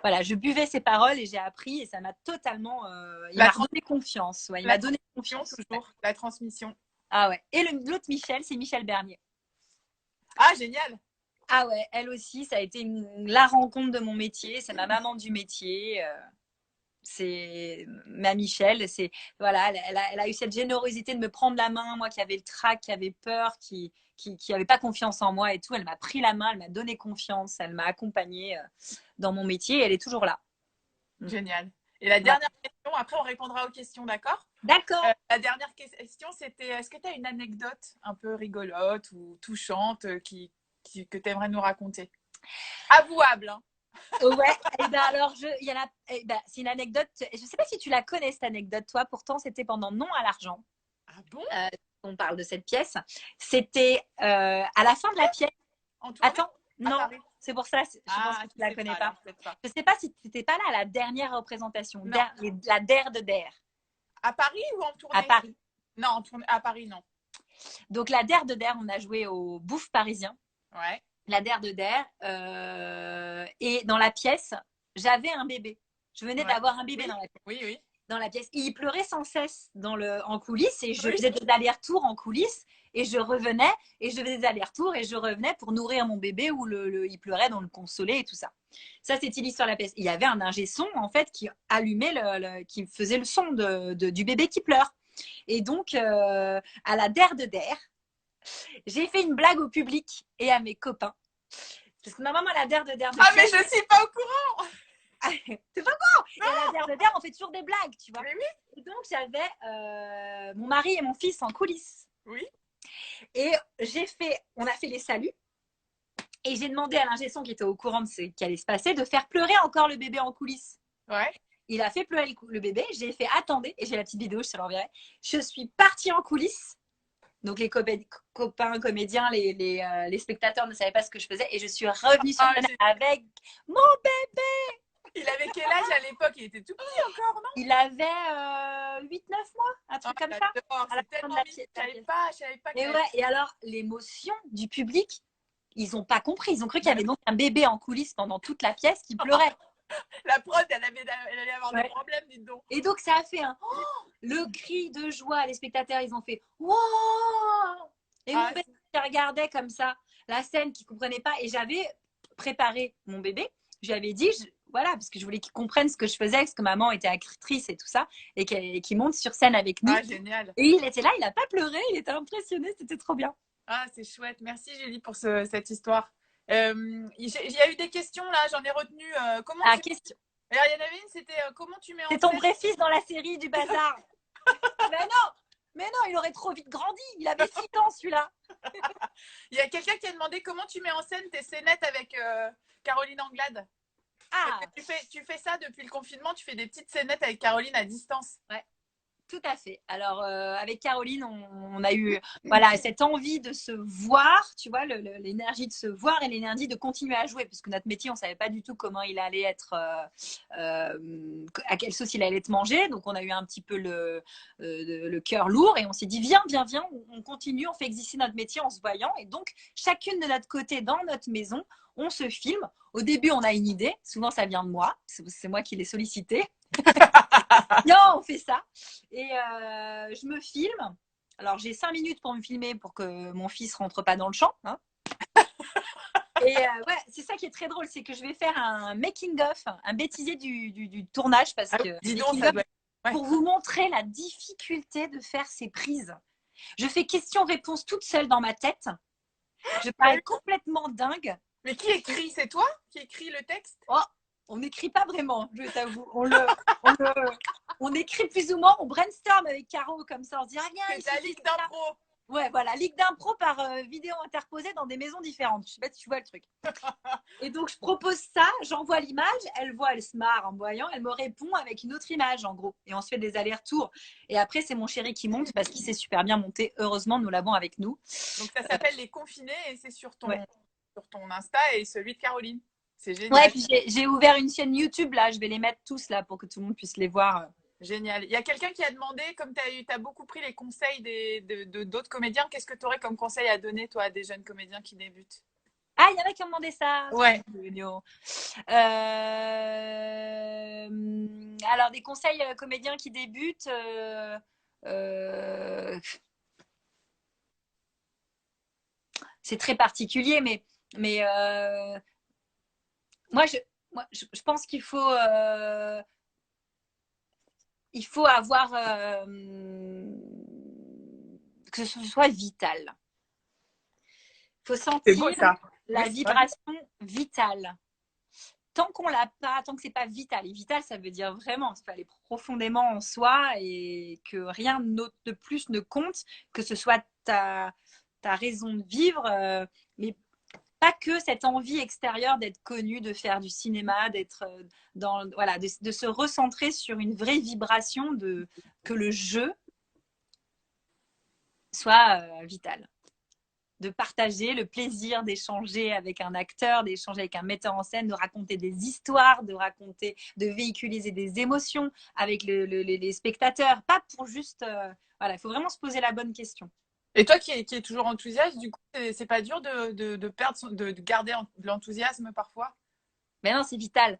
[SPEAKER 2] Voilà, je buvais ses paroles et j'ai appris et ça m'a totalement. Il m'a donné confiance. Ouais, il m'a donné confiance.
[SPEAKER 1] Toujours. La transmission.
[SPEAKER 2] Ah ouais. Et l'autre Michel, c'est Michel Bernier.
[SPEAKER 1] Ah, génial.
[SPEAKER 2] Ah ouais, elle aussi, ça a été la rencontre de mon métier. C'est ma maman du métier. C'est ma Michel. C'est voilà, elle a eu cette générosité de me prendre la main, moi qui avais le trac, qui avait peur, qui avait pas confiance en moi et tout. Elle m'a pris la main, elle m'a donné confiance, elle m'a accompagnée dans mon métier. Et elle est toujours là.
[SPEAKER 1] Génial. Et la dernière question, après on répondra aux questions, d'accord?
[SPEAKER 2] D'accord.
[SPEAKER 1] La dernière question, c'était est-ce que tu as une anecdote un peu rigolote ou touchante que tu aimerais nous raconter? Avouable, hein?
[SPEAKER 2] Ouais, et ben alors, c'est une anecdote. Je ne sais pas si tu la connais, cette anecdote, toi. Pourtant, c'était pendant Non à l'argent.
[SPEAKER 1] Ah bon?
[SPEAKER 2] On parle de cette pièce. C'était à la fin de la pièce. Attends, non, c'est pour ça, je pense que tu ne la connais pas. Je ne sais pas si tu n'étais pas là à la dernière représentation, la DER de DER.
[SPEAKER 1] À Paris ou en tournée?
[SPEAKER 2] À Paris.
[SPEAKER 1] Non, en tournée, à Paris, non.
[SPEAKER 2] Donc, la DER de DER, on a joué au Bouffe Parisien.
[SPEAKER 1] Ouais.
[SPEAKER 2] La DER de DER. Et dans la pièce, j'avais un bébé. Je venais d'avoir un bébé dans la pièce.
[SPEAKER 1] Oui.
[SPEAKER 2] Dans la pièce. Il pleurait sans cesse en coulisses et je faisais des allers-retours en coulisses et je revenais et je faisais des allers-retours et je revenais pour nourrir mon bébé où il pleurait, dans le consoler et tout ça. Ça, c'était l'histoire de la pièce. Il y avait un ingé son en fait qui allumait, qui faisait le son du bébé qui pleure. Et donc, à la DER de DER, j'ai fait une blague au public et à mes copains. Parce que normalement, à la DER de DER de
[SPEAKER 1] Ah, mais je suis pas au courant!
[SPEAKER 2] C'est pas bon! Et à la DER de DER, on fait toujours des blagues, tu vois.
[SPEAKER 1] Mais oui.
[SPEAKER 2] Et donc, j'avais mon mari et mon fils en coulisses.
[SPEAKER 1] Oui.
[SPEAKER 2] Et on a fait les saluts. Et j'ai demandé à l'ingé son qui était au courant de ce qui allait se passer de faire pleurer encore le bébé en coulisses.
[SPEAKER 1] Ouais.
[SPEAKER 2] Il a fait pleurer le bébé. J'ai fait attendez. Et j'ai la petite vidéo, je te l'enverrai. Je suis partie en coulisses. Donc, les copains, comédiens, les spectateurs ne savaient pas ce que je faisais. Et je suis revenue sur scène avec mon bébé.
[SPEAKER 1] Il avait quel âge à l'époque? Il était tout petit encore, non?
[SPEAKER 2] Il avait 8-9 mois, un truc comme ça.
[SPEAKER 1] C'est tellement mignon. Je savais pas.
[SPEAKER 2] Et alors, l'émotion du public, ils n'ont pas compris. Ils ont cru qu'il y avait donc un bébé en coulisses pendant toute la pièce qui pleurait.
[SPEAKER 1] La prod, elle allait avoir des problèmes, dites donc.
[SPEAKER 2] Et donc, ça a fait le cri de joie. Les spectateurs, ils ont fait « Wow !» Et mon bébé qui regardait comme ça la scène, qui ne comprenait pas. Et j'avais préparé mon bébé. Je lui avais dit, voilà, parce que je voulais qu'il comprenne ce que je faisais, parce que maman était actrice et tout ça, et qu'il monte sur scène avec nous.
[SPEAKER 1] Ah, génial.
[SPEAKER 2] Et il était là, il n'a pas pleuré, il était impressionné, c'était trop bien.
[SPEAKER 1] Ah, c'est chouette. Merci, Julie, pour cette histoire. Il y a eu des questions, là, j'en ai retenu.
[SPEAKER 2] Question.
[SPEAKER 1] Alors, il y en avait une, c'était comment tu mets en
[SPEAKER 2] scène… C'est ton vrai-fils dans la série du bazar. Mais non, il aurait trop vite grandi. Il avait 6 ans, celui-là.
[SPEAKER 1] Il y a quelqu'un qui a demandé comment tu mets en scène tes scénettes avec Caroline Anglade.
[SPEAKER 2] Ah.
[SPEAKER 1] Tu fais ça depuis le confinement, tu fais des petites scénettes avec Caroline à distance.
[SPEAKER 2] Ouais. Tout à fait. Alors, avec Caroline, on a eu voilà, cette envie de se voir, tu vois, l'énergie de se voir et l'énergie de continuer à jouer, parce que notre métier, on ne savait pas du tout comment il allait être, à quelle sauce il allait être mangé. Donc, on a eu un petit peu le cœur lourd et on s'est dit, viens, on continue, on fait exister notre métier en se voyant. Et donc, chacune de notre côté, dans notre maison, on se filme. Au début, on a une idée. Souvent, ça vient de moi. C'est moi qui l'ai sollicité. Non, on fait ça. Et je me filme. Alors, j'ai 5 minutes pour me filmer pour que mon fils rentre pas dans le champ. Hein. Et ouais, c'est ça qui est très drôle, c'est que je vais faire un making-of, un bêtisier du tournage, parce que
[SPEAKER 1] dis donc, ça doit être...
[SPEAKER 2] pour vous montrer la difficulté de faire ces prises. Je fais question-réponse toute seule dans ma tête. Je parais complètement dingue.
[SPEAKER 1] Mais qui écrit? C'est toi qui écris le texte?
[SPEAKER 2] Oh, on n'écrit pas vraiment, je t'avoue. On écrit plus ou moins, on brainstorm avec Caro comme ça, on se dit, ah viens,
[SPEAKER 1] c'est ta ligue d'impro.
[SPEAKER 2] Ouais, voilà, ligue d'impro par vidéo interposée dans des maisons différentes. Je sais pas si tu vois le truc. Et donc, je propose ça, j'envoie l'image, elle se marre en me voyant, elle me répond avec une autre image, en gros. Et on se fait des allers-retours. Et après, c'est mon chéri qui monte parce qu'il sait super bien monter. Heureusement, nous l'avons avec nous.
[SPEAKER 1] Donc, ça s'appelle Les Confinés et c'est sur ton Insta et celui de Caroline. C'est génial.
[SPEAKER 2] Ouais, puis j'ai ouvert une chaîne YouTube, là. Je vais les mettre tous, là, pour que tout le monde puisse les voir.
[SPEAKER 1] Génial. Il y a quelqu'un qui a demandé, comme tu as beaucoup pris les conseils d'autres comédiens, qu'est-ce que tu aurais comme conseil à donner, toi, à des jeunes comédiens qui débutent?
[SPEAKER 2] Ah, il y en a qui ont demandé ça.
[SPEAKER 1] Ouais.
[SPEAKER 2] Alors, des conseils comédiens qui débutent. C'est très particulier, mais moi, je pense qu'il faut avoir que ce soit vital. Il faut sentir la vibration vitale. Tant qu'on l'a pas, tant que c'est pas vital. Et vital, ça veut dire vraiment, il faut aller profondément en soi et que rien de plus ne compte, que ce soit ta raison de vivre, mais pas que cette envie extérieure d'être connu, de faire du cinéma, d'être voilà, de se recentrer sur une vraie vibration que le jeu soit vital. De partager le plaisir d'échanger avec un acteur, d'échanger avec un metteur en scène, de raconter des histoires, de véhiculer des émotions avec les spectateurs, pas pour juste... voilà, il faut vraiment se poser la bonne question.
[SPEAKER 1] Et toi qui es toujours enthousiaste, du coup, c'est pas dur de perdre, de garder de l'enthousiasme parfois?
[SPEAKER 2] Mais non, c'est vital.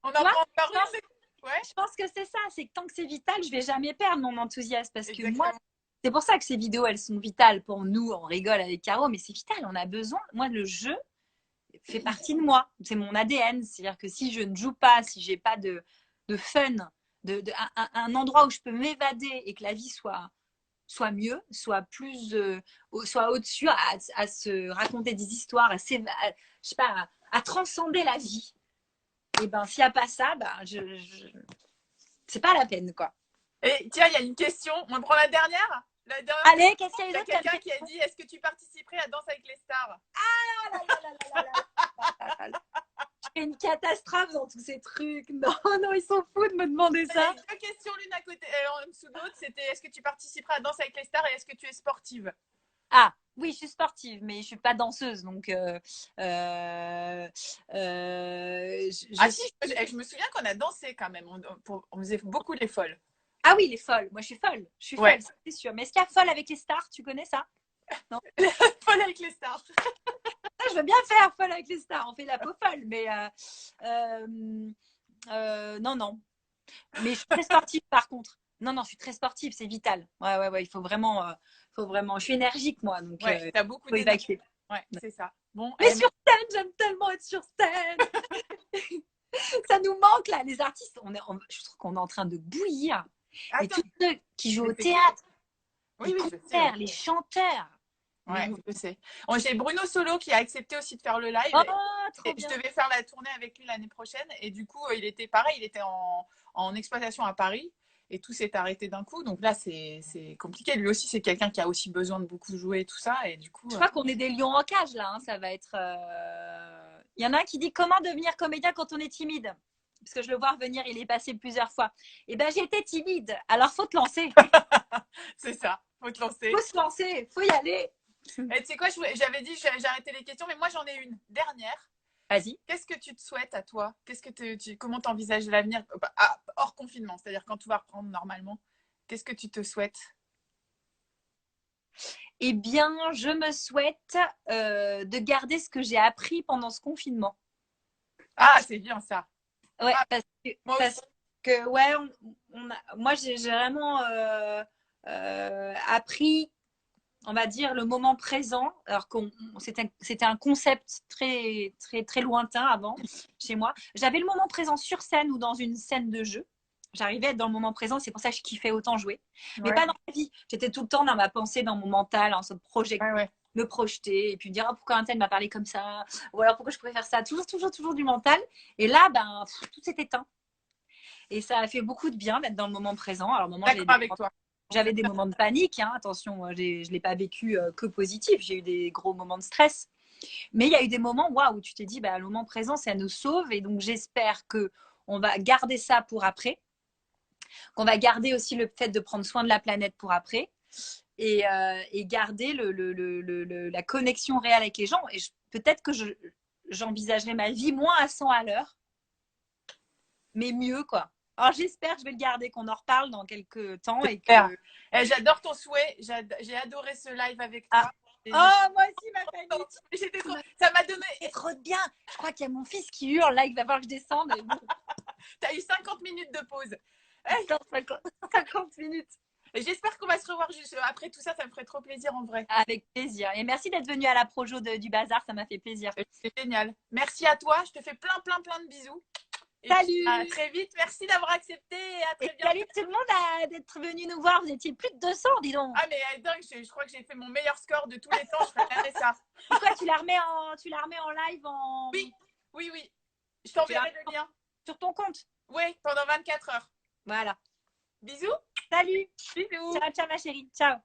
[SPEAKER 1] On en prend encore une. Ouais.
[SPEAKER 2] Je pense que c'est ça, c'est que tant que c'est vital, je vais jamais perdre mon enthousiasme parce
[SPEAKER 1] Exactement.
[SPEAKER 2] que moi, c'est pour ça que ces vidéos, elles sont vitales pour nous. On rigole avec Caro, mais c'est vital, on a besoin. Moi, le jeu fait partie de moi, c'est mon ADN. C'est-à-dire que si je ne joue pas, si j'ai pas de fun, un endroit où je peux m'évader et que la vie soit mieux, soit plus, soit au-dessus, à se raconter des histoires, je sais pas, à transcender la vie. Et ben, s'il n'y a pas ça, ben, c'est pas la peine, quoi.
[SPEAKER 1] Et tiens, il y a une question. On prend la dernière.
[SPEAKER 2] Allez, qu'est-ce qu'il y a d'autre?
[SPEAKER 1] Il y a quelqu'un qui a dit, est-ce que tu participerais à Danse avec les stars?
[SPEAKER 2] Ah là là là. Je fais une catastrophe dans tous ces trucs. Non, ils sont fous de me demander ça.
[SPEAKER 1] Il y a deux questions l'une à côté, en dessous de l'autre. C'était, est-ce que tu participerais à Danse avec les stars et est-ce que tu es sportive?
[SPEAKER 2] Ah, oui, je suis sportive, mais je suis pas danseuse, donc.
[SPEAKER 1] Ah si, je me souviens qu'on a dansé quand même. On faisait beaucoup les folles.
[SPEAKER 2] Ah oui, les folles. Moi, je suis folle. Folle, c'est sûr. Mais est-ce qu'il y a folle avec les stars? Tu connais ça? Non.
[SPEAKER 1] Folle avec les stars.
[SPEAKER 2] Je veux bien faire folle avec les stars. On fait la peau folle, mais Non, non. Mais je suis très sportive par contre. Non, non, je suis très sportive, c'est vital. Ouais, ouais, ouais, il faut vraiment, Je suis énergique moi, donc
[SPEAKER 1] Ouais, t'as beaucoup
[SPEAKER 2] faut
[SPEAKER 1] d'énergie.
[SPEAKER 2] évacuer.
[SPEAKER 1] Ouais, c'est ça. Bon,
[SPEAKER 2] Mais sur scène, j'aime tellement être sur scène. Ça nous manque là, les artistes. Je trouve qu'on est en train de bouillir. Et
[SPEAKER 1] attends,
[SPEAKER 2] tous ceux qui jouent au
[SPEAKER 1] c'est cool.
[SPEAKER 2] théâtre,
[SPEAKER 1] Oui,
[SPEAKER 2] les
[SPEAKER 1] oui, je sais.
[SPEAKER 2] concerts, les chanteurs.
[SPEAKER 1] Ouais,
[SPEAKER 2] Mais
[SPEAKER 1] je sais. Bon, j'ai Bruno Solo qui a accepté aussi de faire le live.
[SPEAKER 2] oh, trop
[SPEAKER 1] Et je
[SPEAKER 2] bien.
[SPEAKER 1] devais faire la tournée avec lui l'année prochaine. Et du coup, il était pareil, il était en exploitation à Paris. Et tout s'est arrêté d'un coup. Donc là, c'est compliqué. Lui aussi, c'est quelqu'un qui a aussi besoin de beaucoup jouer et tout ça. Et du coup,
[SPEAKER 2] Je crois qu'on est des lions en cage là. Hein. Ça va être. Il y en a un qui dit comment devenir comédien quand on est timide. Parce que je le vois revenir, il est passé plusieurs fois. Eh ben j'étais timide. Alors faut te lancer.
[SPEAKER 1] c'est ça. Faut te lancer.
[SPEAKER 2] Faut se lancer. Faut y aller.
[SPEAKER 1] Et tu sais quoi, j'avais dit, j'ai arrêté les questions, mais moi j'en ai une dernière.
[SPEAKER 2] Vas-y.
[SPEAKER 1] Qu'est-ce que tu te souhaites à toi? Comment tu envisages l'avenir hors confinement, c'est-à-dire quand tout va reprendre normalement? Qu'est-ce que tu te souhaites?
[SPEAKER 2] Eh bien, je me souhaite de garder ce que j'ai appris pendant ce confinement.
[SPEAKER 1] Ah, c'est bien ça.
[SPEAKER 2] Ouais,
[SPEAKER 1] Ah,
[SPEAKER 2] parce que ouais, moi j'ai vraiment appris, on va dire, le moment présent, alors que c'était un concept très, très, très lointain avant chez moi. J'avais le moment présent sur scène ou dans une scène de jeu. J'arrivais à être dans le moment présent, c'est pour ça que je kiffais autant jouer. Mais
[SPEAKER 1] ouais,
[SPEAKER 2] pas dans la vie. J'étais tout le temps dans ma pensée, dans mon mental, en train de
[SPEAKER 1] ouais.
[SPEAKER 2] me projeter et puis me dire oh, pourquoi un tel m'a parlé comme ça, ou alors pourquoi je pourrais faire ça. Toujours, toujours, toujours du mental. Et là, tout s'est éteint. Et ça a fait beaucoup de bien d'être dans le moment présent. Alors, au moment,
[SPEAKER 1] D'accord avec toi.
[SPEAKER 2] j'avais des moments de panique, hein. Attention, je ne l'ai pas vécu que positif. J'ai eu des gros moments de stress. Mais il y a eu des moments où tu t'es dit, le moment présent, ça nous sauve. Et donc, j'espère qu'on va garder ça pour après. Qu'on va garder aussi le fait de prendre soin de la planète pour après. Et garder la connexion réelle avec les gens. Et peut-être que j'envisagerai ma vie moins à 100 à l'heure, mais mieux, quoi. Alors, j'espère que je vais le garder, qu'on en reparle dans quelques temps. Et que...
[SPEAKER 1] J'adore ton souhait. J'ai adoré ce live avec toi.
[SPEAKER 2] Oh, moi aussi, ma famille.
[SPEAKER 1] Ça m'a donné.
[SPEAKER 2] C'est trop bien. Je crois qu'il y a mon fils qui hurle. Là, il va falloir que je descende.
[SPEAKER 1] Tu as eu 50 minutes de pause.
[SPEAKER 2] 50 minutes.
[SPEAKER 1] Et j'espère qu'on va se revoir juste après tout ça. Ça me ferait trop plaisir en vrai.
[SPEAKER 2] Avec plaisir. Et merci d'être venu à la Projo du Bazar. Ça m'a fait plaisir.
[SPEAKER 1] C'est génial. Merci à toi. Je te fais plein, plein, plein de bisous.
[SPEAKER 2] Et salut.
[SPEAKER 1] À très vite. Merci d'avoir accepté. À très bientôt.
[SPEAKER 2] Salut tout le monde d'être venu nous voir. Vous étiez plus de 200, dis donc.
[SPEAKER 1] Ah mais dingue, je crois que j'ai fait mon meilleur score de tous les temps. Je ferais ça.
[SPEAKER 2] Et quoi, tu la remets en live en...
[SPEAKER 1] Oui, oui, oui. Je t'enverrai le lien.
[SPEAKER 2] Sur ton compte?
[SPEAKER 1] Oui, pendant 24 heures.
[SPEAKER 2] Voilà.
[SPEAKER 1] Bisous.
[SPEAKER 2] Salut.
[SPEAKER 1] Bisous.
[SPEAKER 2] Ciao, ciao ma chérie. Ciao.